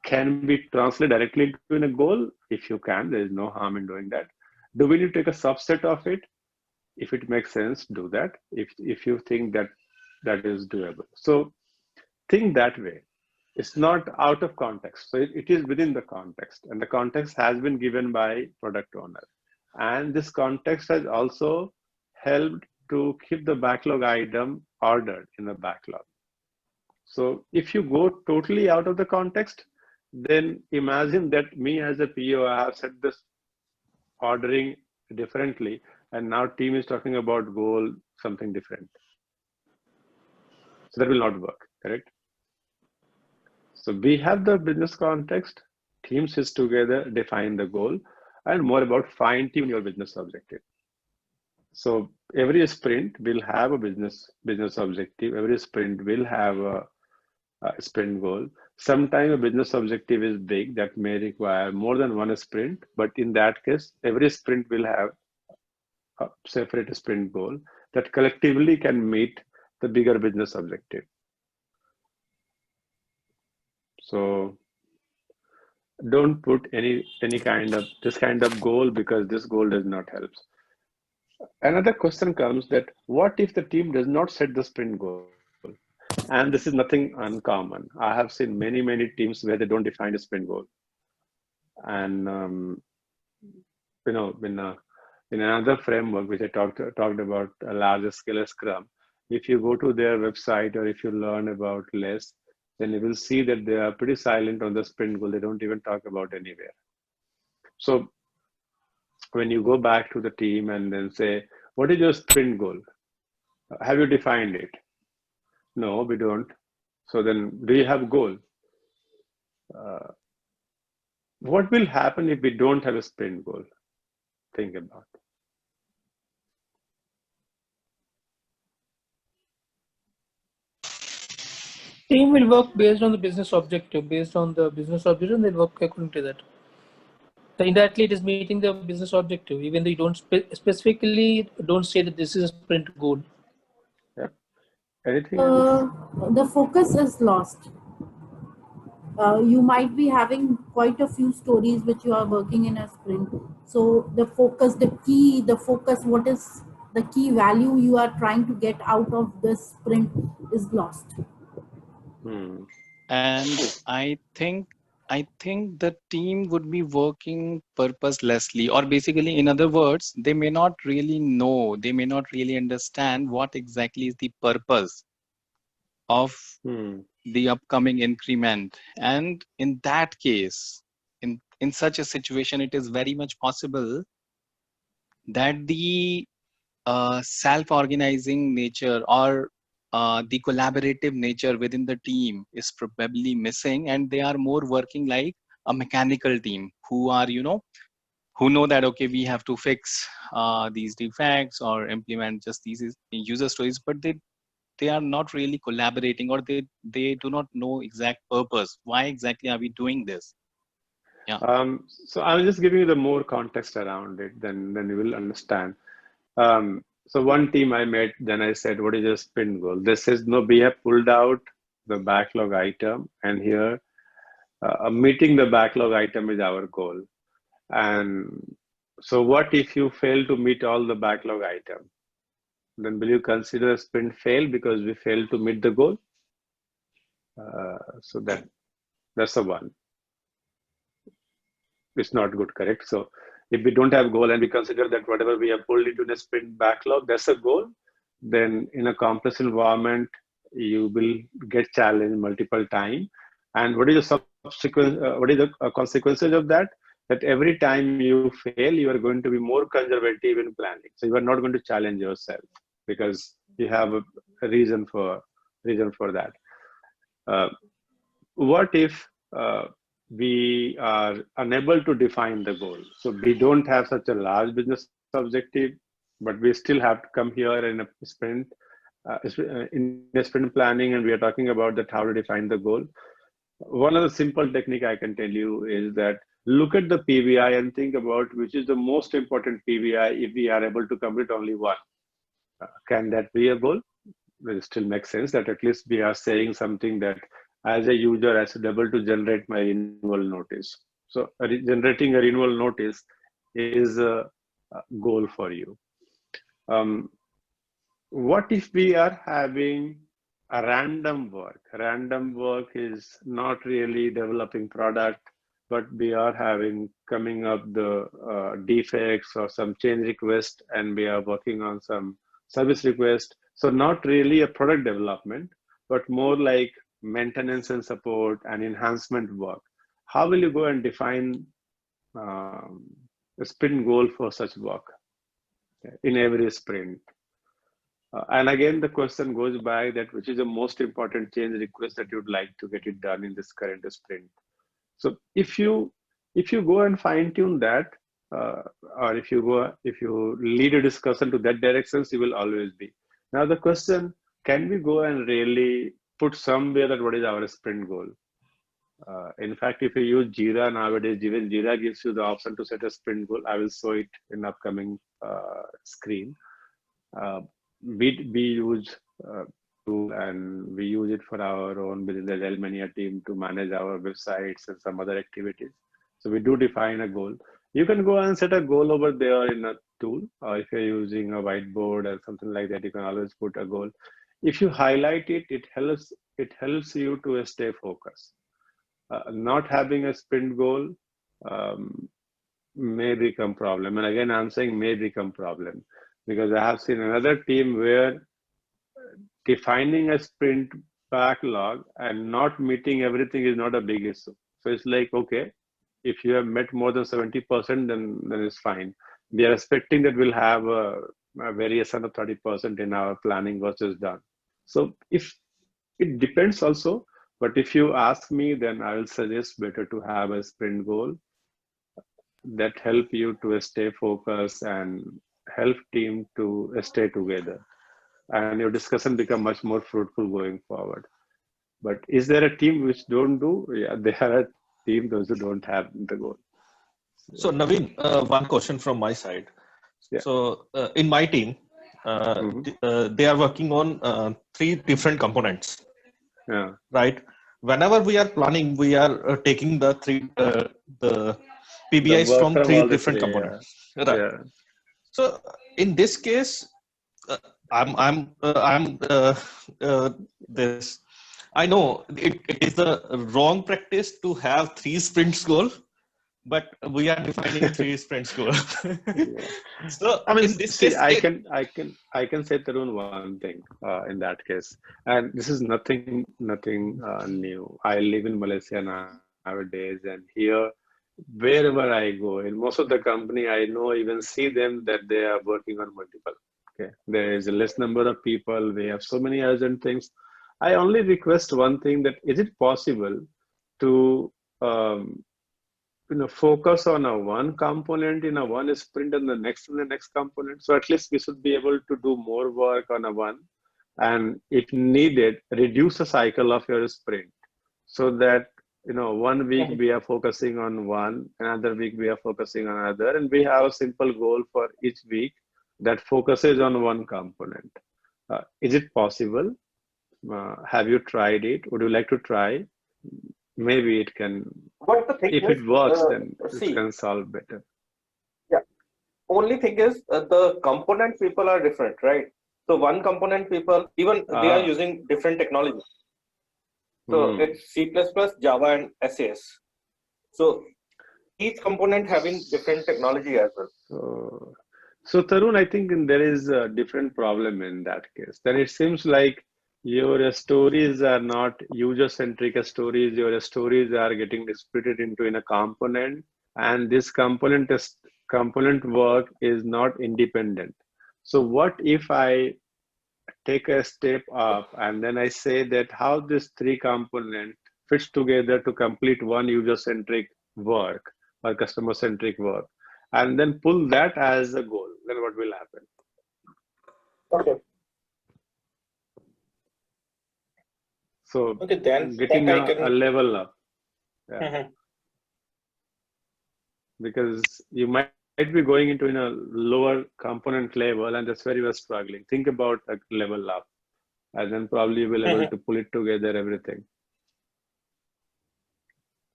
Can we translate directly into a goal? If you can, there is no harm in doing that. Do we need to take a subset of it? If it makes sense, do that. If you think that is doable. So think that way. It's not out of context. So it is within the context, and the context has been given by product owner. And this context has also helped to keep the backlog item ordered in the backlog. So if you go totally out of the context, then imagine that me as a PO, I have set this ordering differently, and now team is talking about goal, something different. So that will not work, correct? So we have the business context, teams is together, define the goal, and more about fine-tune your business objective. So every sprint will have a business objective. Every sprint will have a sprint goal. Sometimes a business objective is big that may require more than one sprint, but in that case, every sprint will have a separate sprint goal that collectively can meet the bigger business objective. So don't put any kind of this kind of goal because this goal does not help. Another question comes that what if the team does not set the sprint goal? And this is nothing uncommon. I have seen many teams where they don't define a sprint goal. And in another framework which I talked about, a larger scale Scrum, if you go to their website or if you learn about less, then you will see that they are pretty silent on the sprint goal. They don't even talk about anywhere. So when you go back to the team and then say, what is your sprint goal? Have you defined it? No, we don't. So then do you have goal? What will happen if we don't have a sprint goal? Think about it. Team will work based on the business objective. Based on the business objective, they work according to that. So indirectly, it is meeting the business objective, even though you don't specifically don't say that this is a sprint goal. Yeah. Anything? The focus is lost. You might be having quite a few stories which you are working in a sprint. So the focus, what is the key value you are trying to get out of this sprint is lost. And I think the team would be working purposelessly, or basically, in other words, they may not really know, they may not really understand what exactly is the purpose of the upcoming increment. And in that case, in such a situation, it is very much possible that the self-organizing nature or the collaborative nature within the team is probably missing, and they are more working like a mechanical team who are, who know that, okay, we have to fix these defects or implement just these user stories, but they are not really collaborating, or they do not know exact purpose. Why exactly are we doing this? Yeah. So I'll just give you the more context around it, then you will understand. So one team I met, then I said, what is your sprint goal? They says, no, we have pulled out the backlog item, and here meeting the backlog item is our goal. And so what if you fail to meet all the backlog item? Then will you consider a sprint fail because we failed to meet the goal? So that's the one. It's not good, correct? So if we don't have goal and we consider that whatever we have pulled into the sprint backlog, that's a goal, then in a complex environment, you will get challenged multiple times. And what is the subsequent? What is the consequences of that? That every time you fail, you are going to be more conservative in planning. So you are not going to challenge yourself because you have a reason for that. What if we are unable to define the goal? So we don't have such a large business objective, but we still have to come here in a sprint, planning, and we are talking about that how to define the goal. One of the simple technique I can tell you is that look at the PBI and think about which is the most important PBI if we are able to complete only one. Can that be a goal? It still makes sense that at least we are saying something that as a user I should be able to generate my renewal notice. So generating a renewal notice is a goal for you. What if we are having a random work? Random work is not really developing product, but we are coming up the defects or some change request, and we are working on some service request. So not really a product development, but more like maintenance and support and enhancement work. How will you go and define a sprint goal for such work in every sprint? And again, the question goes by that which is the most important change request that you'd like to get it done in this current sprint. So if you go and fine tune that, or if you lead a discussion to that direction, you will always be. Now the question, can we go and really put somewhere that what is our sprint goal? In fact, if you use Jira nowadays, even Jira gives you the option to set a sprint goal. I will show it in upcoming screen. We use tool, and we use it for our own within the Delmania team to manage our websites and some other activities. So we do define a goal. You can go and set a goal over there in a tool, or if you're using a whiteboard or something like that, you can always put a goal. If you highlight it, it helps you to stay focused. Not having a sprint goal may become problem. And again, I'm saying may become problem because I have seen another team where defining a sprint backlog and not meeting everything is not a big issue. So it's like, okay, if you have met more than 70%, then it's fine. We are expecting that we'll have a variation of 30% in our planning versus done. So if it depends also, but if you ask me, then I will suggest better to have a sprint goal that help you to stay focused and help team to stay together. And your discussion become much more fruitful going forward. But is there a team which don't do? Yeah, there are a team those who don't have the goal. So Naveen, one question from my side. Yeah. So in my team, they are working on 3 different components. Yeah. Right. Whenever we are planning, we are taking the PBIs from 3 different components. Yeah. Right. Yeah. So in this case, I know it is a wrong practice to have 3 sprints goal, but we are defining 3 sprints goal. So I mean, in this see, case, I can say, Tarun, one thing in that case, and this is nothing new. I live in Malaysia nowadays, and here, wherever I go, in most of the company, I know, even see them that they are working on multiple. Okay, there is a less number of people. We have so many urgent things. I only request one thing: that is it possible to focus on a one component in a one sprint and the next component. So at least we should be able to do more work on a one, and if needed, reduce the cycle of your sprint, so that 1 week we are focusing on one, another week we are focusing on another, and we have a simple goal for each week that focuses on one component. Is it possible? Have you tried it? Would you like to try? Maybe it can. But the thing if is, it works, then see, it can solve better. Yeah. Only thing is, the component people are different, right? So one component people, even they are using different technology. So it's C++, Java, and SAS. So each component having different technology as well. So Tarun, I think there is a different problem in that case. Then it seems like your stories are not user-centric stories. Your stories are getting split into in a component, and this component work is not independent. So what if I take a step up and then I say that how this 3 component fits together to complete one user-centric work or customer-centric work, and then pull that as a goal? Then what will happen? Okay. So then getting I can... a level up. Yeah. Because you might be going into in a lower component level, and that's where you are struggling. Think about a level up, and then probably you will be able to pull it together, everything.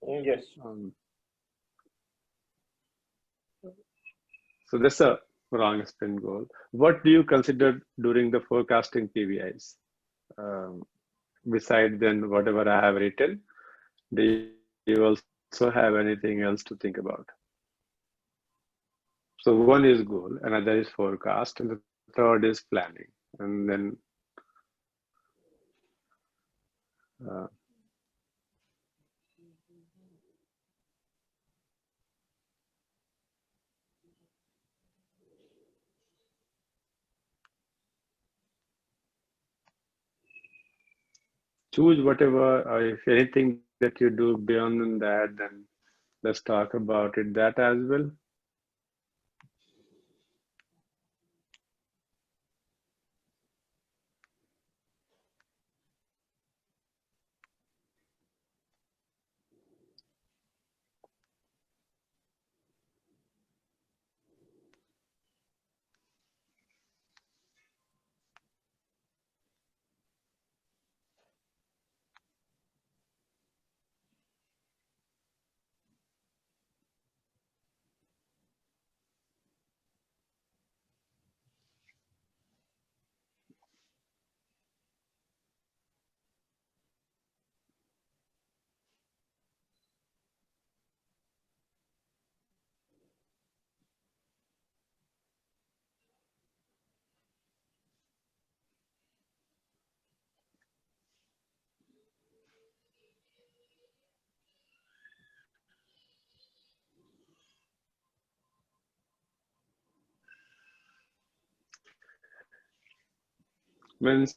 Yes. So that's a wrong sprint goal. What do you consider during the forecasting PVIs? Besides then whatever I have written, do you also have anything else to think about? So one is goal, another is forecast, and the third is planning. And then choose whatever, or if anything that you do beyond that, then let's talk about it, that as well. Means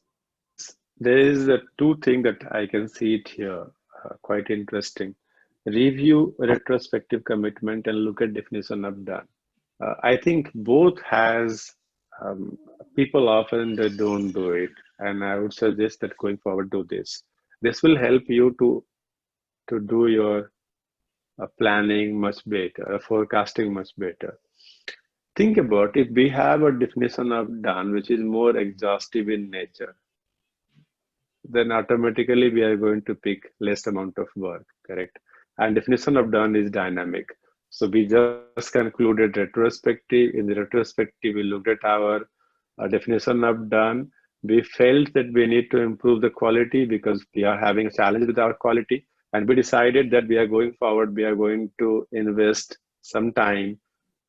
there is a 2 things that I can see it here, quite interesting. Review, retrospective commitment, and look at definition of done. I think both has people often they don't do it, and I would suggest that going forward do this. This will help you to do your planning much better, forecasting much better. Think about if we have a definition of done which is more exhaustive in nature, then automatically we are going to pick less amount of work, correct? And definition of done is dynamic. So we just concluded retrospective. In the retrospective, we looked at our definition of done. We felt that we need to improve the quality because we are having a challenge with our quality. And we decided that we are going forward, we are going to invest some time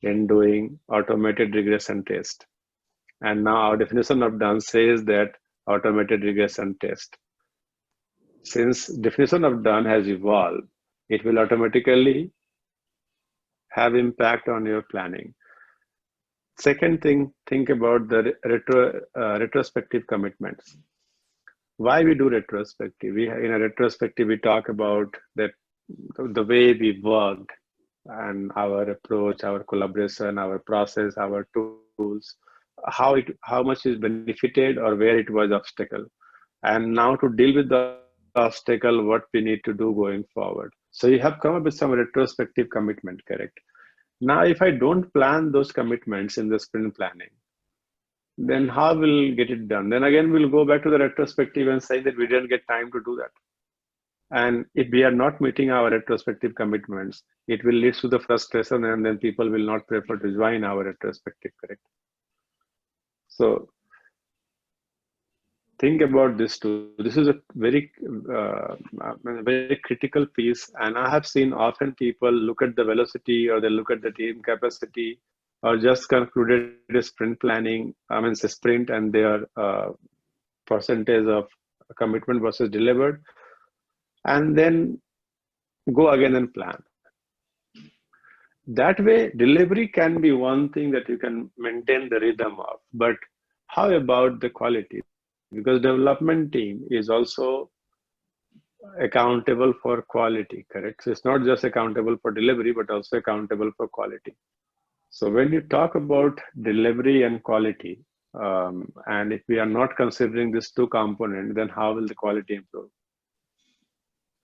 in doing automated regression test. And now our definition of done says that automated regression test. Since definition of done has evolved, it will automatically have impact on your planning. Second thing, think about the retrospective commitments. Why we do retrospective? In a retrospective, we talk about that the way we worked and our approach, our collaboration, our process, our tools, how much is benefited or where it was obstacle. And now to deal with the obstacle, what we need to do going forward. So you have come up with some retrospective commitment, correct? Now, if I don't plan those commitments in the sprint planning, then how will get it done? Then again, we'll go back to the retrospective and say that we didn't get time to do that. And if we are not meeting our retrospective commitments, it will lead to the frustration, and then people will not prefer to join our retrospective, correct? So think about this too. This is a very critical piece. And I have seen often people look at the velocity or they look at the team capacity or just concluded a sprint planning, it's a sprint and their percentage of commitment versus delivered, and then go again and plan. That way, delivery can be one thing that you can maintain the rhythm of, but how about the quality? Because development team is also accountable for quality, correct? So it's not just accountable for delivery, but also accountable for quality. So when you talk about delivery and quality, and if we are not considering these two components, then how will the quality improve?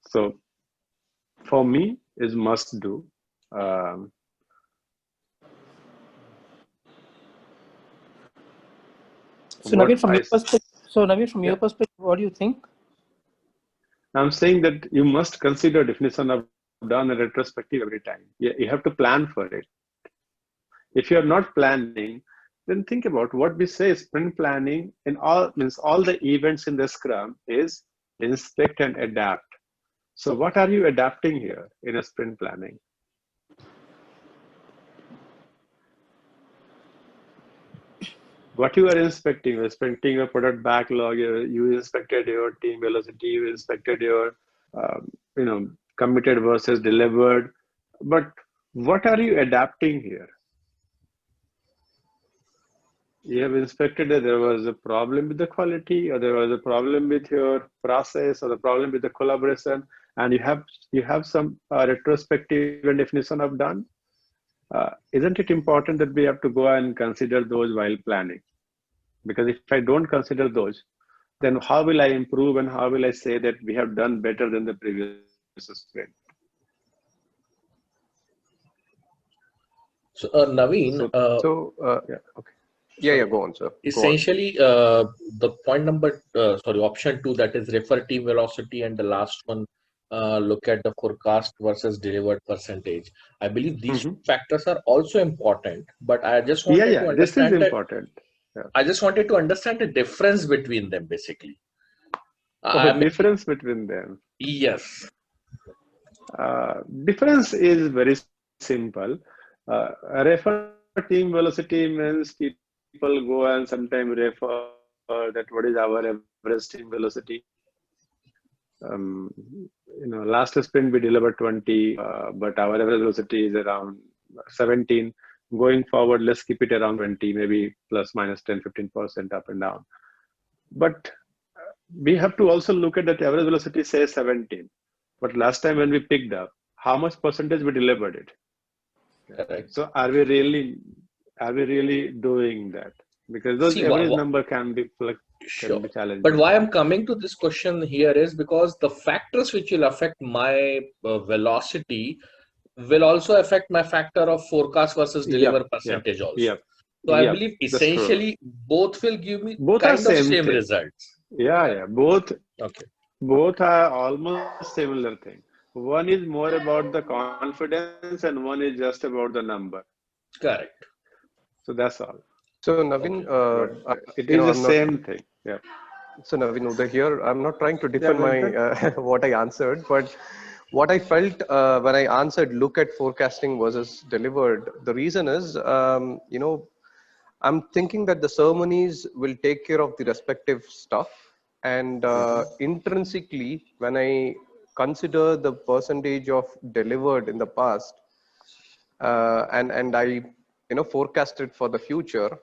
So for me, is must do. So Naveen, from your perspective, what do you think? I'm saying that you must consider definition of done and retrospective every time. You have to plan for it. If you're not planning, then think about what we say sprint planning in all means all the events in the Scrum is inspect and adapt. So what are you adapting here in a sprint planning? What you are inspecting, you're inspecting your product backlog, you inspected your team velocity, you inspected your committed versus delivered. But what are you adapting here? You have inspected that there was a problem with the quality, or there was a problem with your process, or the problem with the collaboration, and you have some retrospective and definition of done. Isn't it important that we have to go and consider those while planning? Because if I don't consider those, then how will I improve and how will I say that we have done better than the previous sprint? So Naveen, okay. Yeah, go on, sir. Essentially, the point number, option 2, that is refer team velocity, and the last one, look at the forecast versus delivered percentage. I believe these two factors are also important, but I just wanted to understand this is important. I just wanted to understand the difference between them, basically. Difference between them? Yes. Difference is very simple. Refer team velocity means people go and sometimes refer that what is our average team velocity. Last sprint we delivered 20, but our average velocity is around 17. Going forward, let's keep it around 20, maybe plus minus 10-15% up and down. But we have to also look at that average velocity says 17. But last time when we picked up, how much percentage we delivered it? Correct. So are we really doing that? Because those average number can be challenging. But why I'm coming to this question here is because the factors which will affect my velocity will also affect my factor of forecast versus deliver percentage also. So I believe essentially both will give me kind of same results. Both are almost similar thing. One is more about the confidence and one is just about the number. Correct. So that's all. So Naveen, it is the same thing. Yeah. So Naveen Uday here. I'm not trying to defend my what I answered, but what I felt when I answered look at forecasting versus delivered, the reason is, I'm thinking that the ceremonies will take care of the respective stuff. And intrinsically, when I consider the percentage of delivered in the past, and I, forecasted for the future,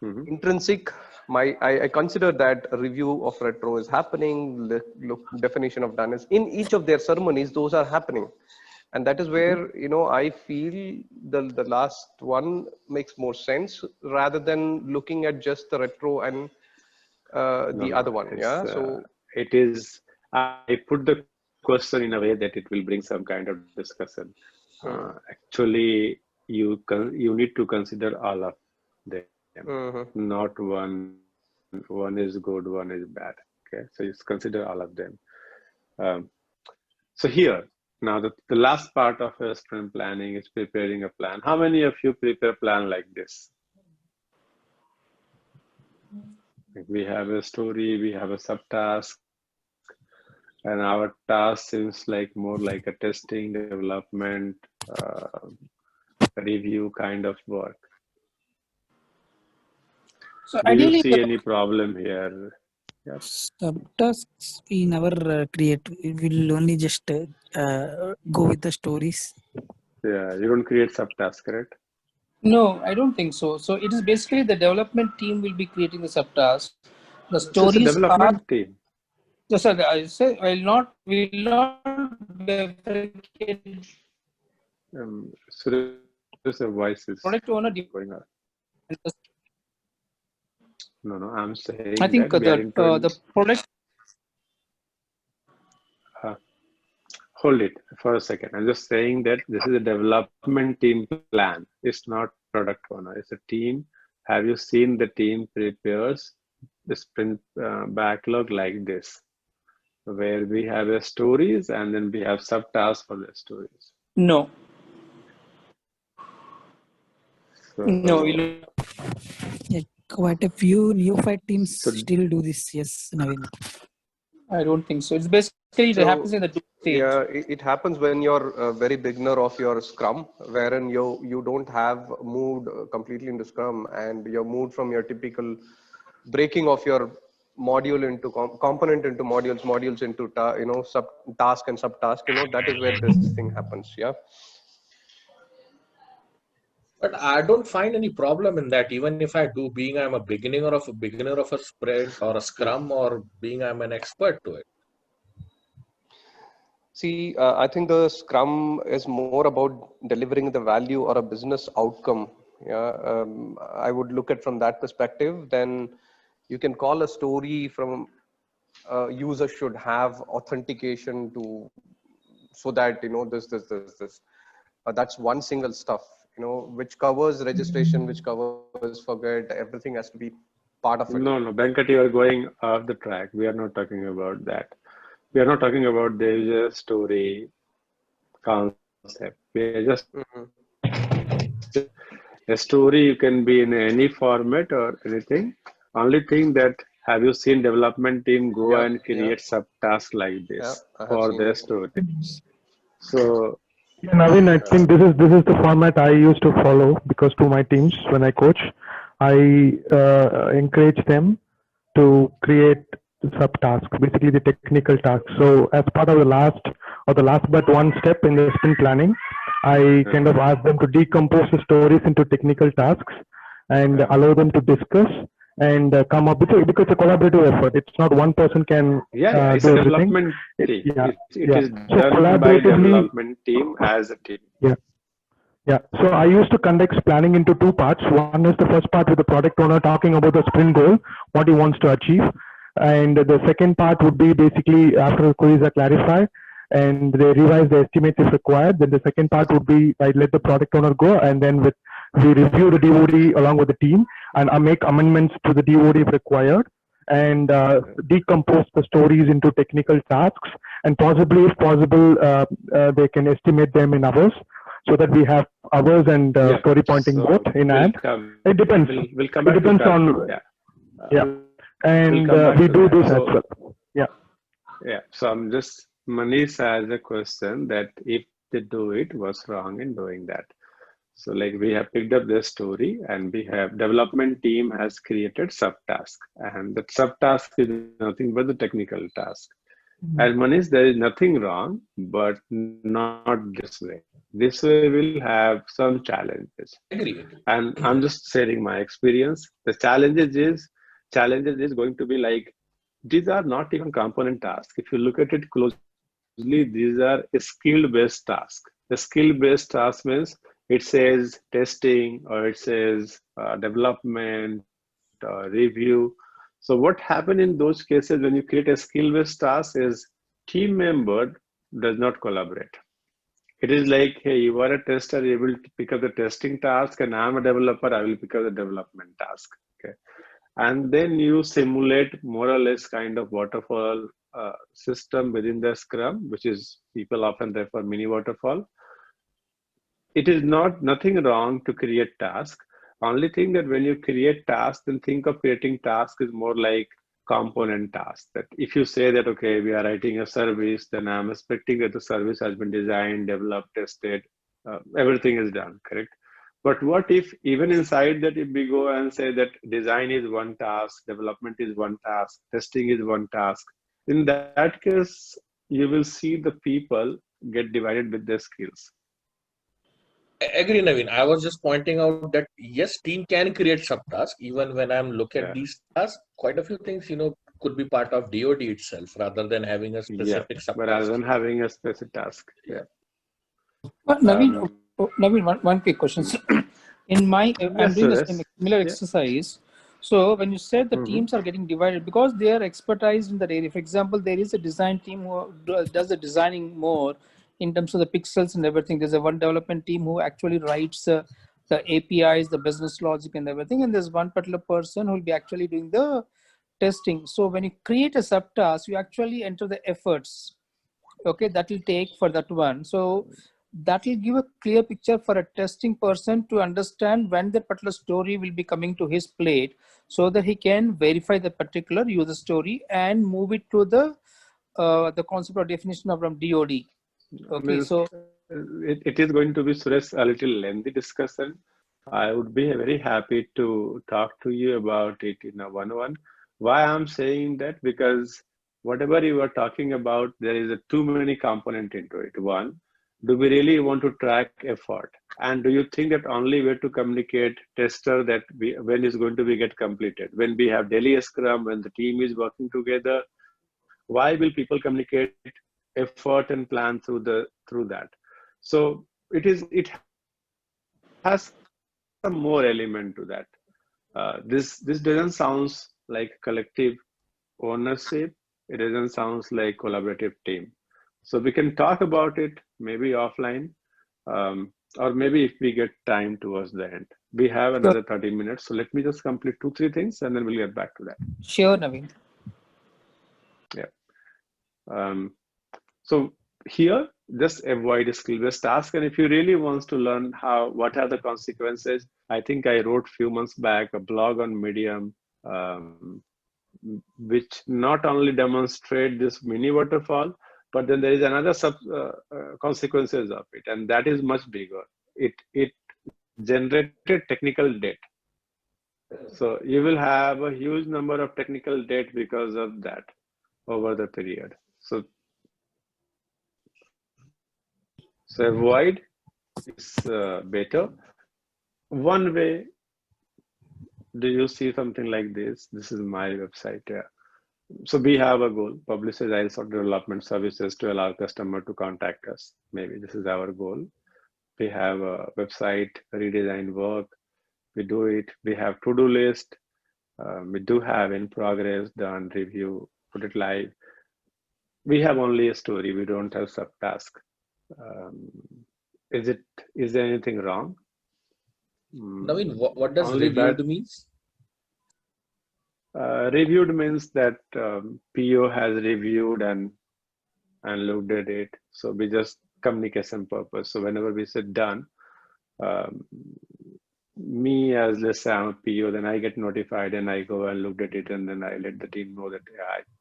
intrinsic, I consider that a review of retro is happening, definition of done is in each of their ceremonies, those are happening. And that is where, I feel the last one makes more sense rather than looking at just the retro and the other one. Yeah. So it is, I put the question in a way that it will bring some kind of discussion. Actually, you need to consider all of them, not one is good, one is bad. Okay, so you consider all of them. So here, now the last part of a sprint planning is preparing a plan. How many of you prepare a plan like this? We have a story, we have a subtask, and our task seems like more like a testing, development, review kind of work. So do you see any problem here? Yes. Subtasks we never create. We will only just go with the stories. Yeah, you don't create subtasks, correct? No, I don't think so. So it is basically the development team will be creating the subtasks. The So stories it's a development team. So, sir, I say will not bifurcate. So there's a voice is Product owner going on. No, I'm saying I think that the product. Hold it for a second. I'm just saying that this is a development team plan. It's not product owner. It's a team. Have you seen the team prepares the sprint backlog like this, where we have a stories and then we have subtasks for the stories? No. So, no. Yeah, quite a few neophyte teams still do this. Yes, Naveen. I don't think so. It's basically it happens in the two stage. Yeah, it happens when you're a very beginner of your Scrum, wherein you don't have moved completely into Scrum, and you're moved from your typical breaking of your module into component into modules into sub task and subtask. That is where this thing happens. Yeah. But I don't find any problem in that, even if I do, being I'm a beginner of a sprint or a Scrum, or being I'm an expert to it. See, I think the Scrum is more about delivering the value or a business outcome. Yeah, I would look at from that perspective. Then you can call a story from user should have authentication to, so that this. That's one single stuff. Which covers registration, which covers forget, everything has to be part of it. No, Venkat, you are going off the track. We are not talking about that. We are not talking about the user story concept. We are just a story. You can be in any format or anything. Only thing that, have you seen development team go and create subtasks like this for their story? So. Yeah, Naveen, I think this is the format I used to follow, because to my teams when I coach, I encourage them to create subtasks, basically the technical tasks. So as part of the last but one step in the sprint planning, I kind of ask them to decompose the stories into technical tasks and allow them to discuss and come up with it, because it's a collaborative effort. It's not one person can it's do a everything. development team. It is So done by development team as a team. Yeah. So I used to conduct planning into two parts. One is the first part with the product owner talking about the sprint goal, what he wants to achieve. And the second part would be basically after the queries are clarified and they revise the estimates if required. Then the second part would be I let the product owner go, and then we review the DOD along with the team, and I make amendments to the DOD if required, and decompose the stories into technical tasks, and possibly, if possible, they can estimate them in hours, so that we have hours and story pointing both in hand. It depends. We'll come back it depends to on And we do this as well. Yeah. Yeah. So I'm just, Manish has a question that if they do it, what's wrong in doing that? So like we have picked up the story and we have development team has created subtask, and that subtask is nothing but the technical task. And Manish, there is nothing wrong, but not this way. This way will have some challenges. Agree. And I'm just sharing my experience. The challenges is going to be like, these are not even component tasks. If you look at it closely, these are skill-based tasks. The skill-based task means it says testing or it says development, review. So what happens in those cases when you create a skill-based task is team member does not collaborate. It is like, hey, you are a tester, you will pick up the testing task, and I'm a developer, I will pick up the development task. Okay, and then you simulate more or less kind of waterfall system within the Scrum, which is people often refer mini waterfall. It is nothing wrong to create tasks. Only thing that when you create tasks, then think of creating tasks is more like component tasks. That if you say that, okay, we are writing a service, then I'm expecting that the service has been designed, developed, tested, everything is done, correct? But what if even inside that, if we go and say that design is one task, development is one task, testing is one task, in that case, you will see the people get divided with their skills. Agree, Naveen. I was just pointing out that yes, team can create subtasks. Even when I'm looking at these tasks, quite a few things, could be part of DoD itself rather than having a specific subtask. But rather than having a specific task. Yeah. Naveen, one quick question. I'm doing the similar exercise. So when you said the teams are getting divided because they are expertise in that area. For example, there is a design team who does the designing more in terms of the pixels and everything. There's a one development team who actually writes the APIs, the business logic and everything. And there's one particular person who will be actually doing the testing. So when you create a subtask, you actually enter the efforts, okay, that will take for that one. So that will give a clear picture for a testing person to understand when that particular story will be coming to his plate so that he can verify the particular user story and move it to the concept or definition of DoD. Okay, so it is going to be, Suresh, a little lengthy discussion. I would be very happy to talk to you about it in a one-on-one. Why I'm saying that? Because whatever you are talking about, there is too many components into it. One, do we really want to track effort? And do you think that only way to communicate tester that when is going to be get completed? When we have daily Scrum, when the team is working together, why will people communicate effort and plan through that? So it has some more element to that. This doesn't sound like collective ownership. It doesn't sound like collaborative team. So we can talk about it maybe offline, or maybe if we get time towards the end. We have another 30 minutes. So let me just complete 2-3 things and then we'll get back to that. Sure, Naveen. Yeah. So here, just avoid skill-based task. And if you really want to learn what are the consequences, I think I wrote a few months back a blog on Medium, which not only demonstrate this mini waterfall, but then there is another consequences of it, and that is much bigger. It generated technical debt. So you will have a huge number of technical debt because of that over the period. So avoid is better. One way, do you see something like this? This is my website. Yeah. So we have a goal, publish agile software development services to allow customer to contact us. Maybe this is our goal. We have a website, redesign work. We do it. We have to-do list. We do have in progress, done, review, put it live. We have only a story. We don't have subtask. Is there anything wrong? Naveen, what does reviewed means? Reviewed means that PO has reviewed and looked at it. So we just communication purpose. So whenever we say done, me as, let's say I'm a PO, then I get notified and I go and look at it, and then I let the team know that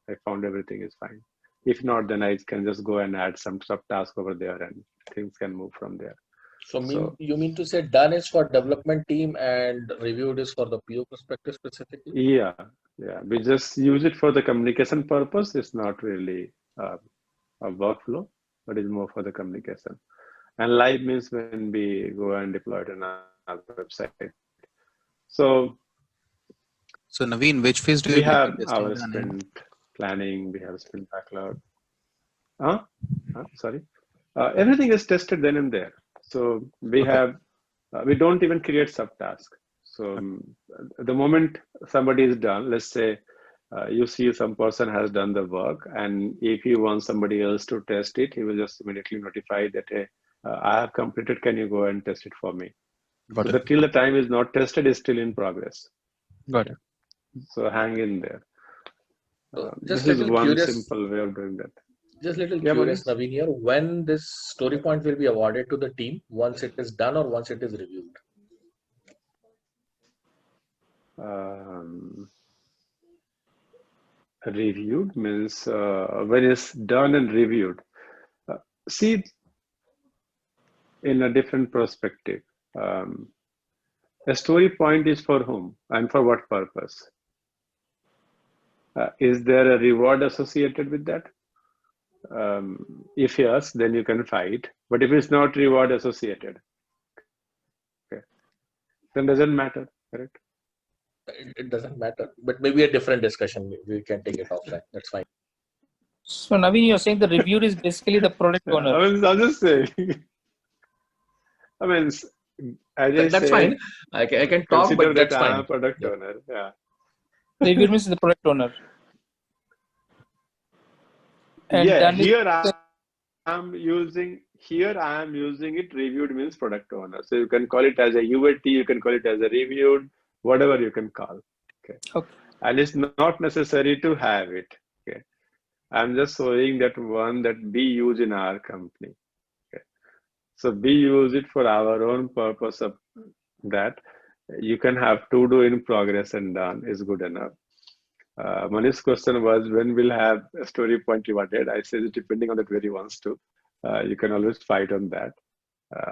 I found everything is fine. If not, then I can just go and add some subtask over there and things can move from there. So you mean to say done is for development team and reviewed is for the PO perspective specifically? Yeah. We just use it for the communication purpose. It's not really a workflow, but it's more for the communication. And live means when we go and deploy it on our website. So Naveen, which phase do you we have get our testing done in? sprint planning, we have sprint backlog. Sorry. Everything is tested then and there. So we have, we don't even create subtasks. So the moment somebody is done, let's say you see some person has done the work, and if you want somebody else to test it, he will just immediately notify that, hey, I have completed, can you go and test it for me? Got so it. till the time is not tested, is still in progress. Got it. So hang in there. Just this is little one curious, simple way of doing that. Just a little Yeah, curious, Naveen, here, when this story point will be awarded to the team, once it is done or once it is reviewed? Reviewed means when it's done and reviewed. See, in a different perspective, a story point is for whom and for what purpose? Is there a reward associated with that? If yes, then you can fight. But if it's not reward associated, okay, then doesn't matter, correct? It doesn't matter, but maybe a different discussion. We can take it offline. That's fine. So Naveen, you're saying the reviewer is basically the product owner. I'm just saying. I mean, as that's fine. I can talk, but that's fine. I'm a product owner. Yeah. Reviewer means the product owner. And yeah, here I am using it. Reviewed means product owner. So you can call it as a UAT, you can call it as a reviewed, whatever you can call. Okay. And it's not necessary to have it. Okay. I'm just showing that one that we use in our company. Okay. So we use it for our own purpose of that. You can have to do in progress and done is good enough. Manish's question was, when we'll have a story point rewarded? I said, depending on that where he wants to. You can always fight on that.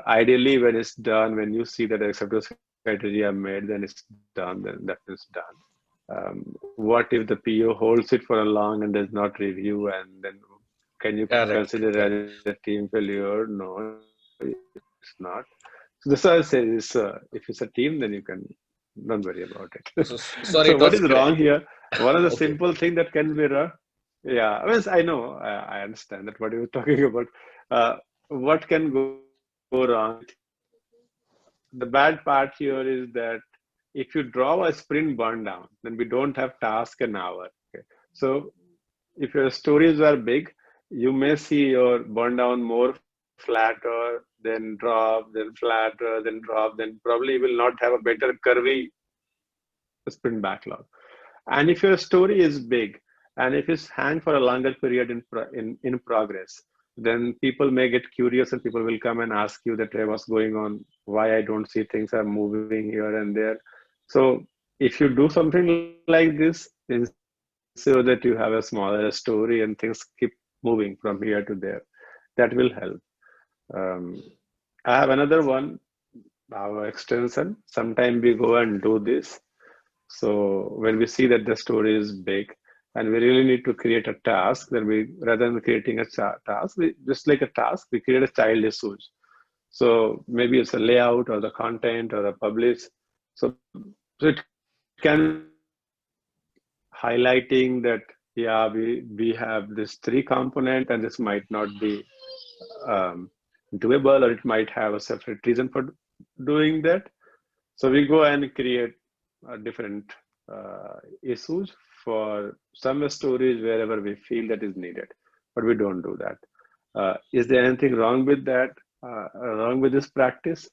Ideally, when it's done, when you see that acceptance criteria made, then it's done, then that is done. What if the PO holds it for a long and does not review, and then can you consider as a team failure? No, it's not. So this is why I say is, if it's a team, then you can, don't worry about it. Sorry, so what is wrong here? One of the Okay. simple thing that can be wrong. Yeah, I know, I understand that what you were talking about. What can go wrong? The bad part here is that if you draw a sprint burn down, then we don't have task an hour. Okay? So if your stories are big, you may see your burn down more flatter, then drop, then flatter, then drop, then probably you will not have a better curvy sprint backlog. And if your story is big, and if it's hang for a longer period in progress, then people may get curious and people will come and ask you that, hey, what's going on? Why I don't see things are moving here and there. So if you do something like this, so that you have a smaller story and things keep moving from here to there, that will help. I have another one, our extension. Sometimes we go and do this. So when we see that the story is big and we really need to create a task, then we, rather than creating a task, we just like a task, we create a child issues. So maybe it's a layout or the content or a publish. So it can highlighting that, yeah, we have this 3 component and this might not be doable, or it might have a separate reason for doing that. So we go and create different issues for some stories wherever we feel that is needed, but we don't do that. Is there anything wrong with that? Wrong with this practice?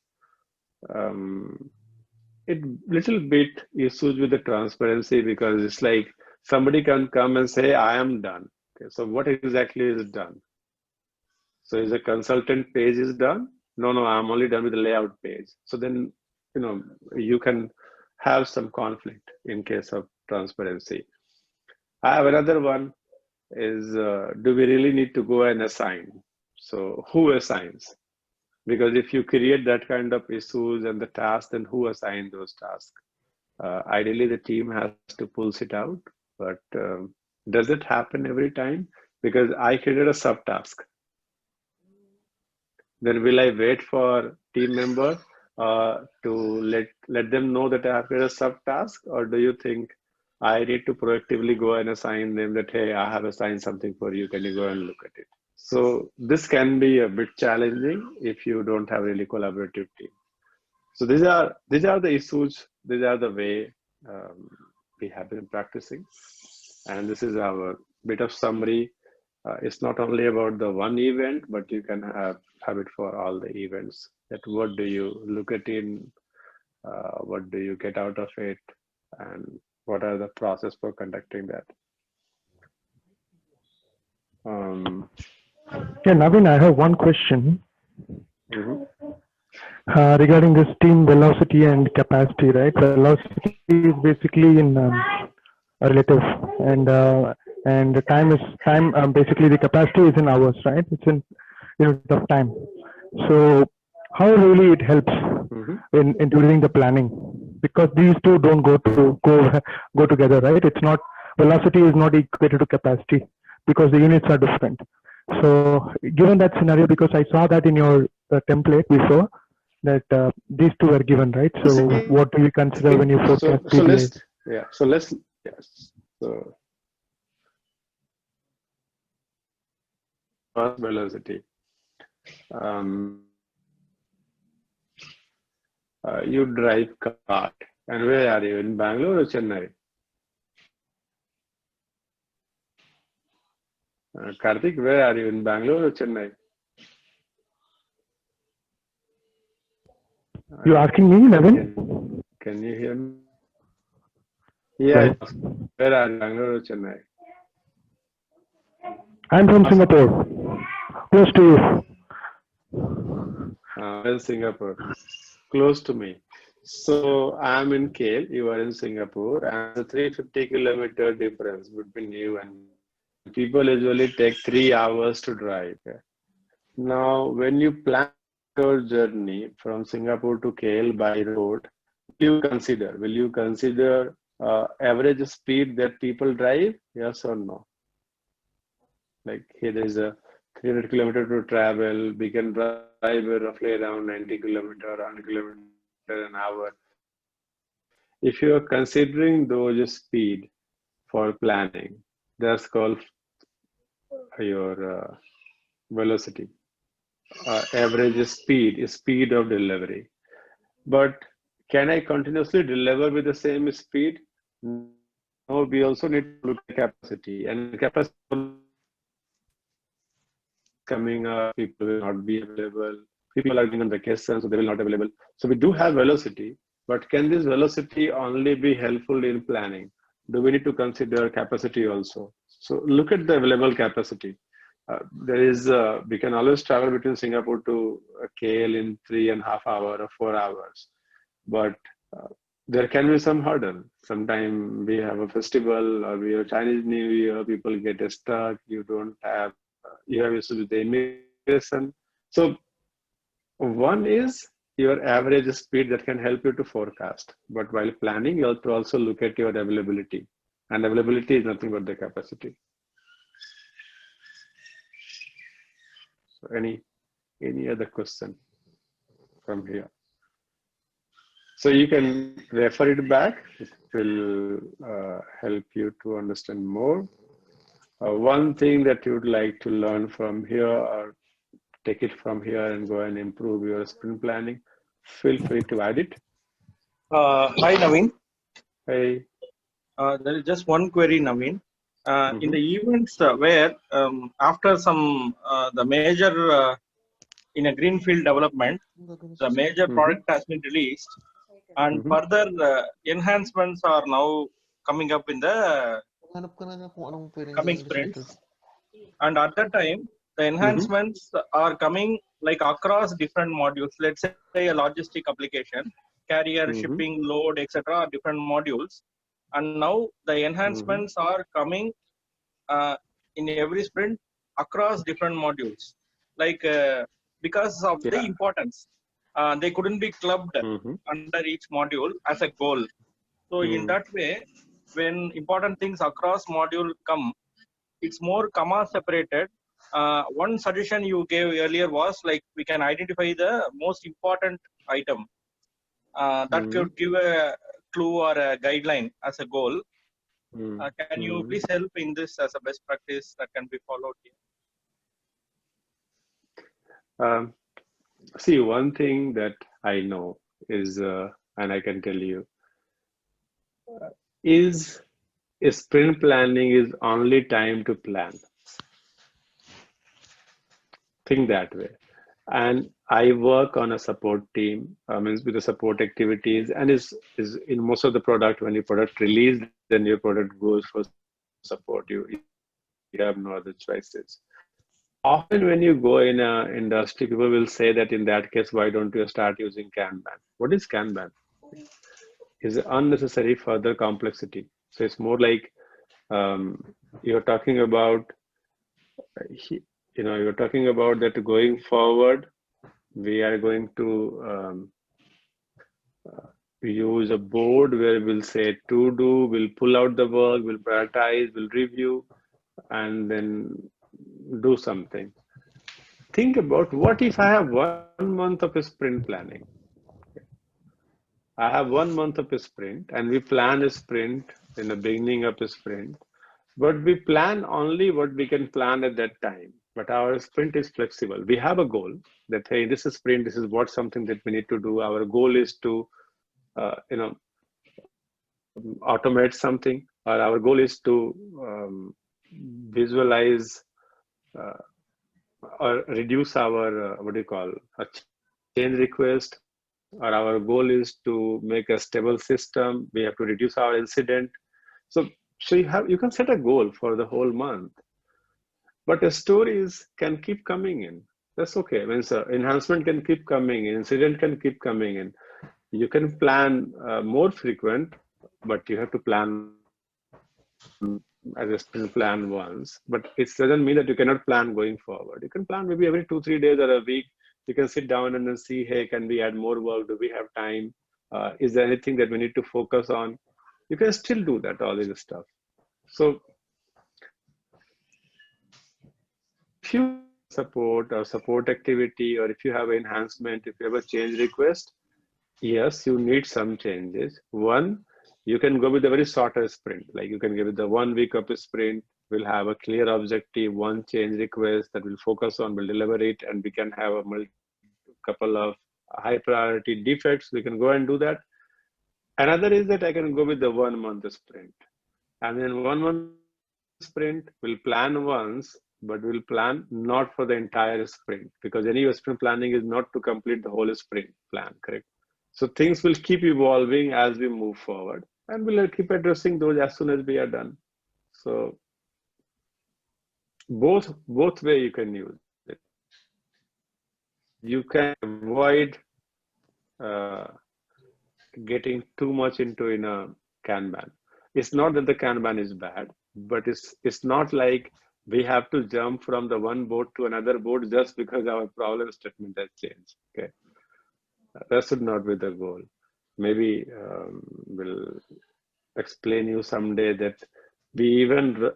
It little bit issues with the transparency, because it's like somebody can come and say, I am done. Okay, so what exactly is done? So is the consultant page is done? No, I'm only done with the layout page. So then you can have some conflict in case of transparency. I have another one is, do we really need to go and assign? So who assigns? Because if you create that kind of issues and the tasks, then who assign those tasks? Ideally, the team has to pull it out, but does it happen every time? Because I created a subtask. Then will I wait for team member to let them know that I have created a subtask, or do you think I need to proactively go and assign them that, hey, I have assigned something for you, can you go and look at it? So this can be a bit challenging if you don't have a really collaborative team. So these are the issues, these are the way we have been practicing. And this is our bit of summary. It's not only about the one event, but you can have it for all the events. That what do you look at in, what do you get out of it, and what are the process for conducting that? Yeah, Naveen, I have one question regarding this team velocity and capacity, right? Velocity is basically in relative, and the time. Basically, the capacity is in hours, right? It's in unit of time. So, how really it helps in during the planning? Because these two don't go together, right? It's not, velocity is not equated to capacity because the units are different. So given that scenario, because I saw that in your template before, that these two are given, right? So what do you consider when you forecast PBI? So velocity. You drive car, and where are you, in Bangalore or Chennai? Karthik, where are you, in Bangalore or Chennai? You asking me, Naveen? Can you hear me? Yeah. Right. Where are you, Bangalore or Chennai? I'm from Singapore, close to you. In Singapore, close to me. So I'm in KL, you are in Singapore, and the 350-kilometer difference between you and people usually take 3 hours to drive. Now, when you plan your journey from Singapore to KL by road, will you consider average speed that people drive? Yes or no? Like here, there is a 300 kilometer to travel. We can drive roughly around 90 kilometer, 100 kilometer an hour. If you are considering those speed for planning, that's called your velocity. Average speed is speed of delivery. But can I continuously deliver with the same speed? No, we also need to look at capacity, and capacity coming up, people will not be available. People are going on vacation, so they will not be available. So we do have velocity, but can this velocity only be helpful in planning? Do we need to consider capacity also? So look at the available capacity. We can always travel between Singapore to KL in 3.5 hours or 4 hours, but there can be some hurdle. Sometimes we have a festival or we have Chinese New Year, people get stuck, you have issues with the immigration. So one is your average speed that can help you to forecast, but while planning, you have to also look at your availability, and availability is nothing but the capacity. So any other question from here? So you can refer it back. It will help you to understand more. One thing that you would like to learn from here or take it from here and go and improve your sprint planning, feel free to add it. Hi, Naveen. Hey. There is just one query, Naveen. In the events where after the major in a greenfield development, the major product has been released, and further enhancements are now coming up in the coming sprints. And at that time, the enhancements are coming like across different modules. Let's say a logistic application. carrier, shipping, load, etc. different modules. And now the enhancements are coming in every sprint across different modules. Like because of the importance, they couldn't be clubbed under each module as a goal. So in that way, when important things across module come, it's more comma separated. One suggestion you gave earlier was like we can identify the most important item. That could give a clue or a guideline as a goal. Can you please help in this as a best practice that can be followed here? See, one thing that I know is, and I can tell you, is sprint planning is only time to plan. Think that way. And I work on a support team, means with the support activities, and is in most of the product, when your product release, then your product goes for support. You have no other choices. Often when you go in an industry, people will say that in that case, why don't you start using Kanban? What is Kanban? It's unnecessary further complexity. So it's more like you're talking about, you're talking about that going forward, we are going to use a board where we'll say to do, we'll pull out the work, we'll prioritize, we'll review, and then do something. Think about what if I have 1 month of a sprint planning. I have 1 month of a sprint and we plan a sprint in the beginning of a sprint, but we plan only what we can plan at that time. But our sprint is flexible. We have a goal that, hey, this is sprint, this is what something that we need to do. Our goal is to, automate something, or our goal is to visualize or reduce our, a change request, or our goal is to make a stable system. We have to reduce our incident. So you can set a goal for the whole month. But the stories can keep coming in. That's okay. Means enhancement can keep coming in, incident can keep coming in. You can plan more frequent, but you have to plan as a sprint plan once. But it doesn't mean that you cannot plan going forward. You can plan maybe every 2-3 days or a week. You can sit down and then see, hey, can we add more work? Do we have time? Is there anything that we need to focus on? You can still do that, all this stuff. So if you support or support activity, or if you have enhancement, if you have a change request, yes, you need some changes. One, you can go with a very shorter sprint. Like you can give it the 1 week of a sprint. We'll have a clear objective, one change request that we'll focus on, we'll deliver it, and we can have a couple of high priority defects. We can go and do that. Another is that I can go with the 1 month sprint. And then 1 month sprint, we'll plan once, but we'll plan not for the entire sprint, because any sprint planning is not to complete the whole sprint plan, correct? So things will keep evolving as we move forward, and we'll keep addressing those as soon as we are done. So both way you can use it. You can avoid getting too much into in a Kanban. It's not that the Kanban is bad, but it's not like we have to jump from the one board to another board just because our problem statement has changed. Okay, that should not be the goal. Maybe we'll explain you someday that we even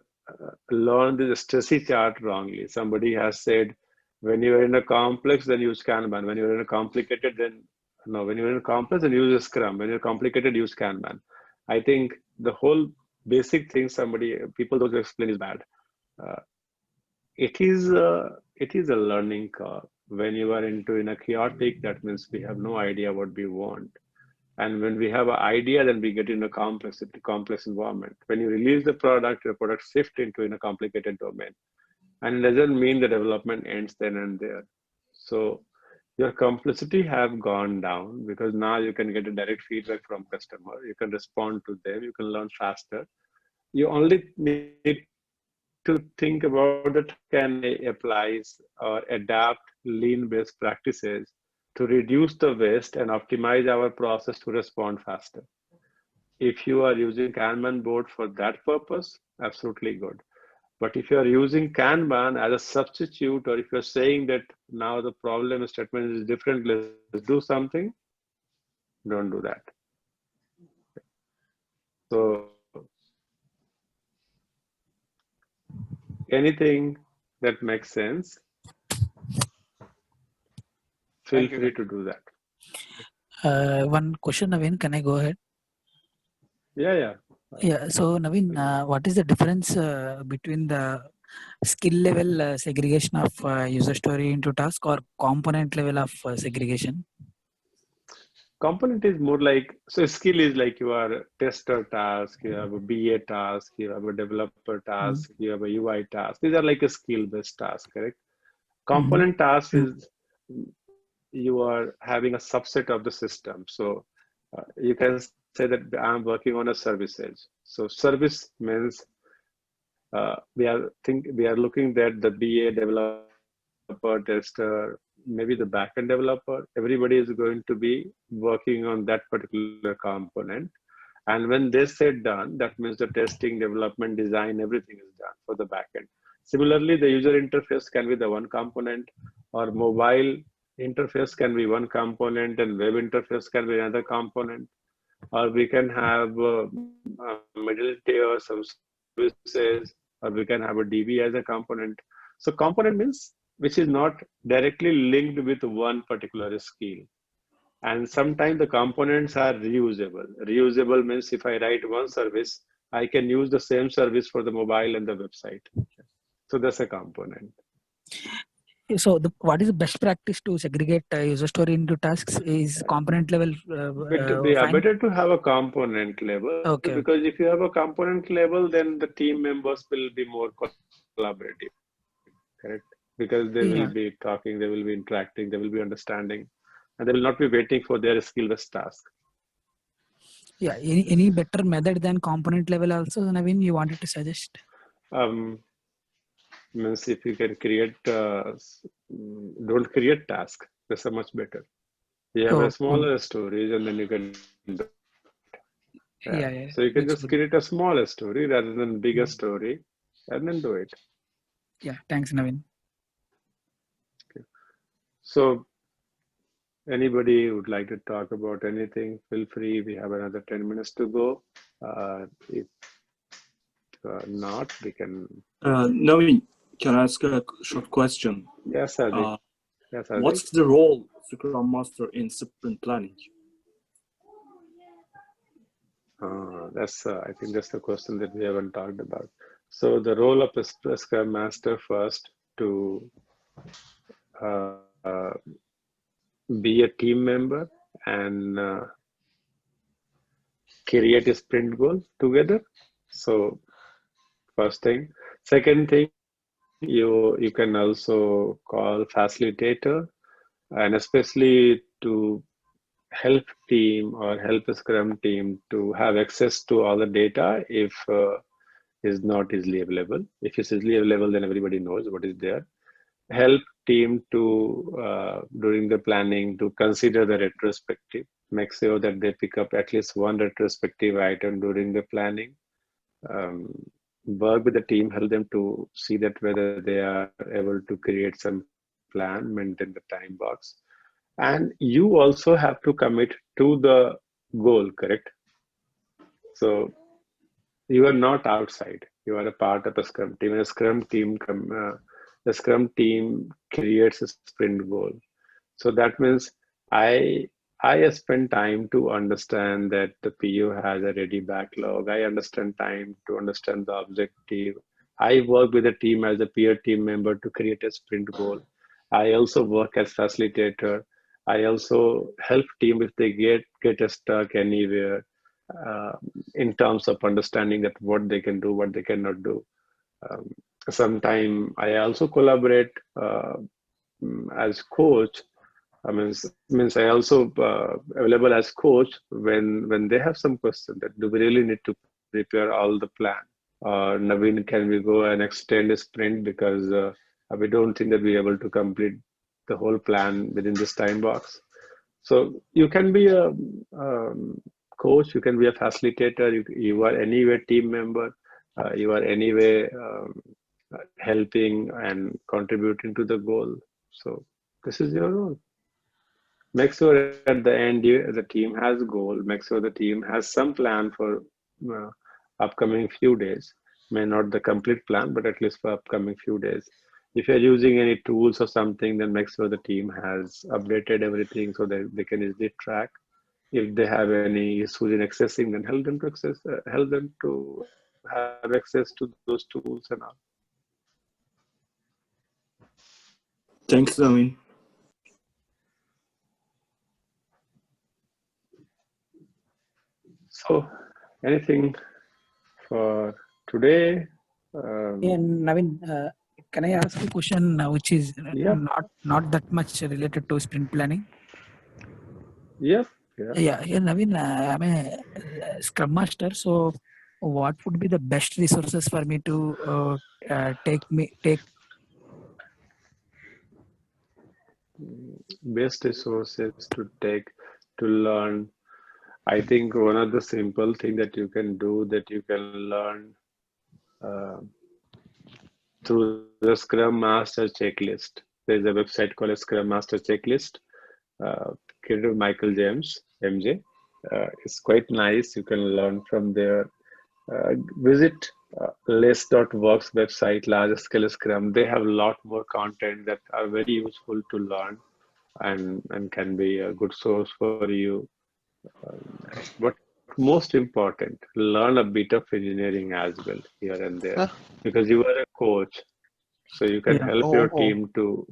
learned the Stressy chart wrongly. Somebody has said, when you are in a complex, then use Kanban. When you're in a complicated, then no. When you're in a complex, then use a Scrum. When you're complicated, use Kanban. I think the whole basic thing people don't explain is bad. It is a learning curve. When you are in a chaotic, that means we have no idea what we want. And when we have an idea, then we get in a complex environment. When you release the product, your product shifts into a complicated domain. And it doesn't mean the development ends then and there. So your complexity have gone down, because now you can get a direct feedback from customer. You can respond to them. You can learn faster. You only need to think about that, can applies or adapt lean-based practices to reduce the waste and optimize our process to respond faster. If you are using Kanban board for that purpose, absolutely good. But if you are using Kanban as a substitute, or if you're saying that now the problem statement is different, let's do something, don't do that. So anything that makes sense, feel free to do that. One question, Naveen, can I go ahead? Yeah. So Naveen, what is the difference between the skill level segregation of user story into task or component level of segregation? Component is more like, so skill is like you are a tester task, you have a BA task, you have a developer task, you have a UI task. These are like a skill-based task, correct? Component task is you are having a subset of the system. So you can say that I'm working on a services. So service means we are looking at the BA, developer, tester, maybe the backend developer. Everybody is going to be working on that particular component. And when they say done, that means the testing, development, design, everything is done for the backend. Similarly, the user interface can be the one component, or mobile interface can be one component, and web interface can be another component. Or we can have a middle tier, some services, or we can have a DB as a component. So component means which is not directly linked with one particular skill. And sometimes the components are reusable. Reusable means if I write one service, I can use the same service for the mobile and the website. So that's a component. So what is the best practice to segregate user story into tasks? Is component level better to have a component level, because if you have a component level, then the team members will be more collaborative, correct? Because they will be talking, they will be interacting, they will be understanding, and they will not be waiting for their skill-based task. Yeah, any better method than component level also, Naveen, you wanted to suggest? Means if you can create, don't create task, that's a much better. You have a smaller stories and then you can do it. So you can just create a smaller story rather than bigger story and then do it. Yeah, thanks, Naveen. Okay. So anybody would like to talk about anything, feel free. We have another 10 minutes to go. If not, we can. Naveen, can I ask a short question? Yes, Adi. What's the role of Scrum Master in sprint planning? That's I think that's the question that we haven't talked about. So the role of a Scrum Master first to be a team member and create a sprint goal together. So first thing. Second thing, you can also call facilitator, and especially to help team or help a Scrum team to have access to all the data if is not easily available. If it's easily available, then everybody knows what is there. Help team to during the planning to consider the retrospective. Make sure that they pick up at least one retrospective item during the planning. Work with the team, help them to see that whether they are able to create some plan, maintain the time box. And you also have to commit to the goal, correct? So you are not outside. You are a part of a Scrum team. And a Scrum team, the Scrum team creates a sprint goal. So that means I spend time to understand that the PO has a ready backlog. I understand time to understand the objective. I work with the team as a peer team member to create a sprint goal. I also work as facilitator. I also help team if they get stuck anywhere in terms of understanding that what they can do, what they cannot do. Sometimes I also collaborate as coach. Means I also available as coach when they have some question that do we really need to prepare all the plan? Naveen, can we go and extend a sprint because we don't think that we're able to complete the whole plan within this time box? So you can be a coach, you can be a facilitator, you are anyway team member, you are anyway helping and contributing to the goal. So this is your role. Make sure at the end the team has a goal, make sure the team has some plan for upcoming few days. May not the complete plan, but at least for upcoming few days. If you're using any tools or something, then make sure the team has updated everything so that they can easily track. If they have any issues in accessing, then help them to have access to those tools and all. Thanks, Naveen. So, anything for today? Yeah, Naveen, can I ask a question which is not that much related to sprint planning? Yeah. Naveen, I'm a Scrum Master. So, what would be the best resources for me to take? Best resources to take to learn. I think one of the simple thing that you can do that you can learn through the Scrum Master Checklist. There's a website called a Scrum Master Checklist. Created Michael James, MJ. It's quite nice. You can learn from there. Visit less.works website, large scale Scrum. They have a lot more content that are very useful to learn and can be a good source for you. But most important, learn a bit of engineering as well here and there, because you are a coach, so you can help your team to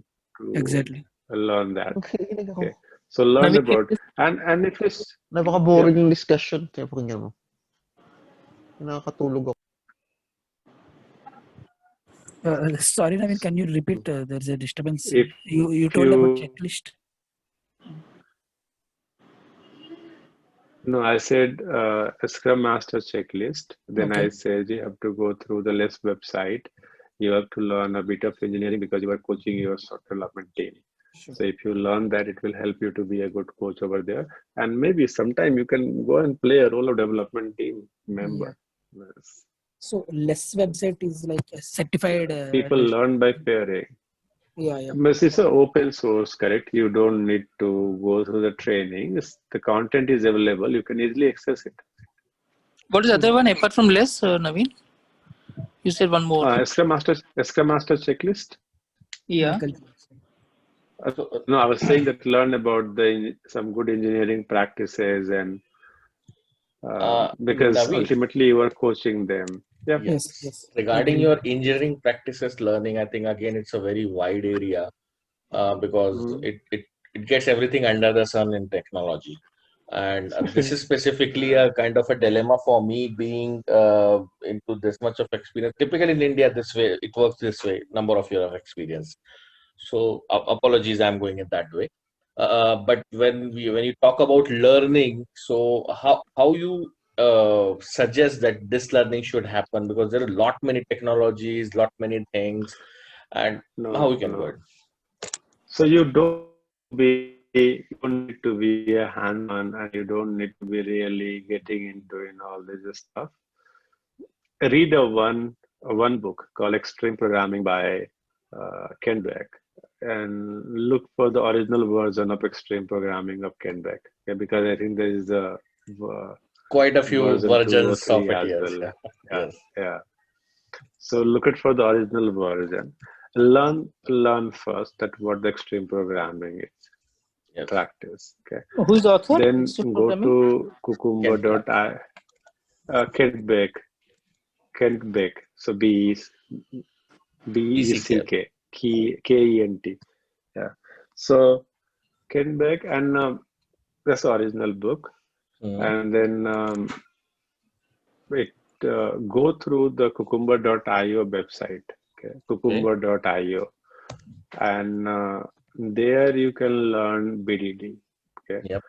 exactly learn that. Okay, so learn about and if it's napaka-boring yung discussion, kaya pakinggan mo. Nakakatulog ako. Sorry, Naveen, can you repeat? There's a disturbance. If you told about checklist. No, I said a Scrum Master checklist. Then I said you have to go through the LESS website. You have to learn a bit of engineering because you are coaching your software development team. Sure. So if you learn that, it will help you to be a good coach over there. And maybe sometime you can go and play a role of development team member. Yeah. Yes. So LESS website is like a certified. People learn by pairing. Yeah. But it's an open source, correct? You don't need to go through the training. The content is available. You can easily access it. What is the other one apart from LESS, Naveen? You said one more. Scrum Master checklist. Yeah. No, I was saying that learn about some good engineering practices and because Naveen, ultimately you are coaching them. Yeah. Yes. Regarding your engineering practices learning, I think again it's a very wide area because it gets everything under the sun in technology. And this is specifically a kind of a dilemma for me being into this much of experience. Typically in India, this way, it works this way, number of years of experience. So apologies, I'm going in that way. But when you talk about learning, so how you suggest that this learning should happen, because there are many technologies, many things, and how we can do it. So you don't need to be a hands-on, and you don't need to be really getting into all this stuff. Read one book called Extreme Programming by Ken Beck, and look for the original version of Extreme Programming of Ken Beck. Okay, because I think there is quite a few versions of it as here. well. Yeah. So look at for the original version. Learn first that what the extreme programming is. Yes. Practice. Okay. Who's the author? Then go to cucumber.ai. Kent Beck. So B-E-C-K. K-E-N-T. Yeah. So Kent Beck, and that's the original book. And then go through the cucumber.io website. Okay. Cucumber.io. And there you can learn BDD. Okay. Yep.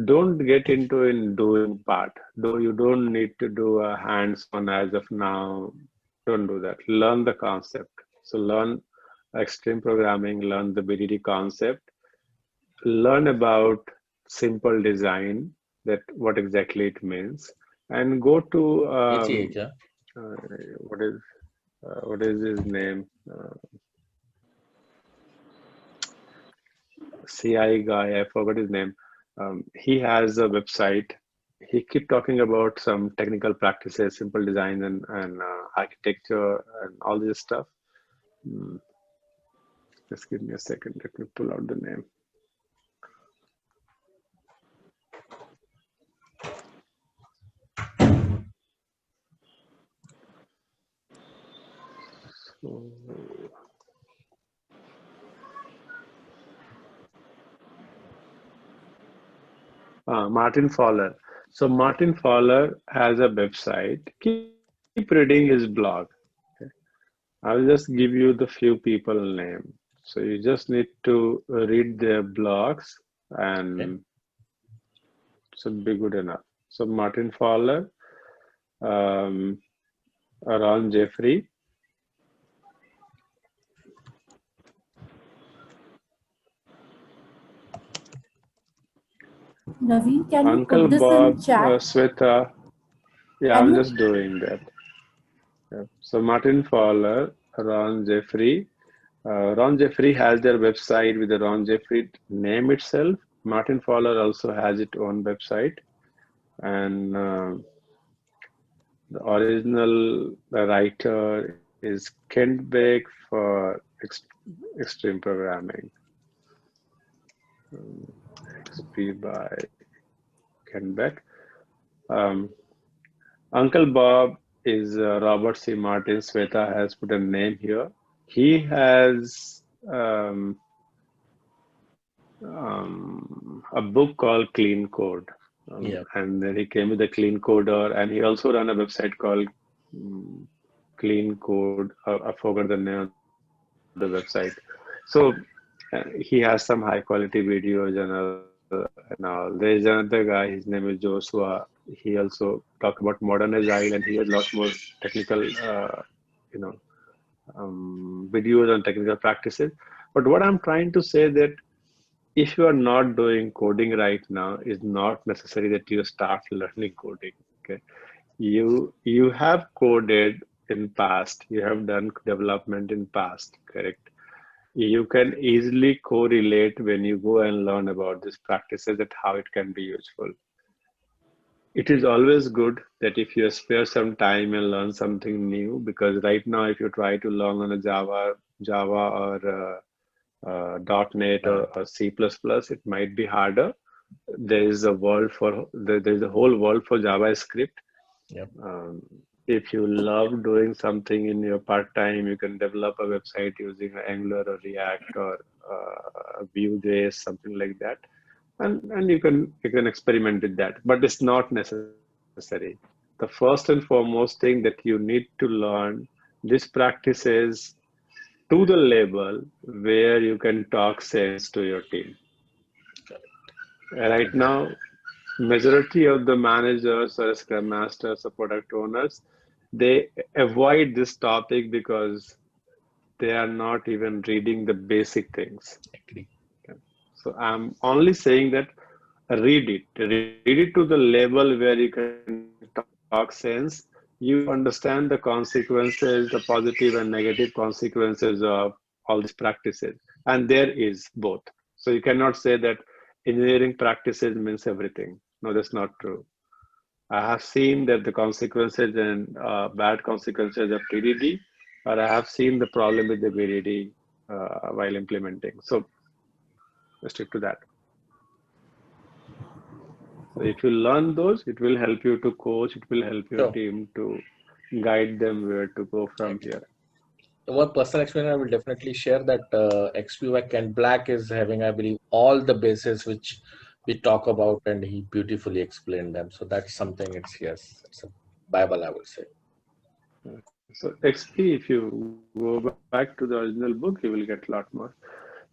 Don't get into in doing part. Though you don't need to do a hands-on as of now. Don't do that. Learn the concept. So learn extreme programming, learn the BDD concept, learn about simple design, that what exactly it means, and go to what is his name? CI guy, I forgot his name. He has a website. He keep talking about some technical practices, simple design, and architecture, and all this stuff. Just give me a second. Let me pull out the name. Martin Fowler. So Martin Fowler has a website. Keep reading his blog. Okay. I'll just give you the few people name. So you just need to read their blogs, and should be good enough. So Martin Fowler, Ron Jeffrey, Naveen, can Uncle you put this Bob, in chat? Sweta. Yeah, I'm just doing that. Yeah. So Martin Fowler, Ron Jeffrey. Ron Jeffrey has their website with the Ron Jeffrey name itself. Martin Fowler also has its own website. And the original writer is Kent Beck for Extreme Programming. XP by Kent Beck. Uncle Bob is Robert C. Martin. Sweta has put a name here. He has a book called Clean Code. And then he came with a Clean Coder, and he also ran a website called Clean Code. I forgot the name of the website. So he has some high quality videos and all. There's another guy, his name is Joshua. He also talked about modern agile, and he has lots more technical, videos on technical practices. But what I'm trying to say that if you are not doing coding right now, it's not necessary that you start learning coding. Okay, you have coded in past. You have done development in past. Correct. You can easily correlate when you go and learn about these practices that how it can be useful. It is always good that if you spare some time and learn something new, because right now if you try to learn on a Java or .NET or C++, it might be harder. There is a world for there's a whole world for JavaScript. Yep. If you love doing something in your part time, you can develop a website using Angular or React or Vue.js, something like that, and you can experiment with that. But it's not necessary. The first and foremost thing that you need to learn these practices to the level where you can talk sense to your team. Right now, majority of the managers or Scrum Masters or product owners, they avoid this topic because they are not even reading the basic things. Agree. Okay. So I'm only saying that read it to the level where you can talk sense. You understand the consequences, the positive and negative consequences of all these practices. And there is both. So you cannot say that engineering practices means everything. No, that's not true. I have seen that the consequences and bad consequences of TDD, but I have seen the problem with the BDD while implementing. So let's stick to that. So if you learn those, it will help you to coach, it will help your team to guide them where to go from here. One personal experience, I will definitely share that XP by Kent Black is having, I believe, all the bases which we talk about, and he beautifully explained them. So that's something, it's a Bible, I would say. So XP, if you go back to the original book, you will get a lot more.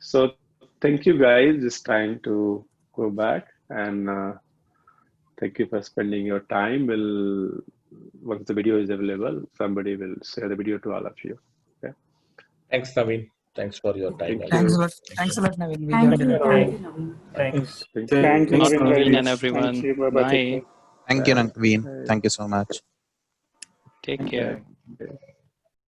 So thank you guys. It's time to go back, and thank you for spending your time. Once the video is available, somebody will share the video to all of you. Okay. Thanks, Naveen. Thanks for your time. Thanks a lot. Thanks a lot, Naveen. We Thank learned a you. lot. Thank you, Naveen. Thanks. Thank Thank you, Thanks, Naveen, very Naveen and much. everyone. Thank you. Bye-bye. Take Bye. care. Thank you, Bye. Naveen. Bye. Thank you so much. Take Thank care. Bye.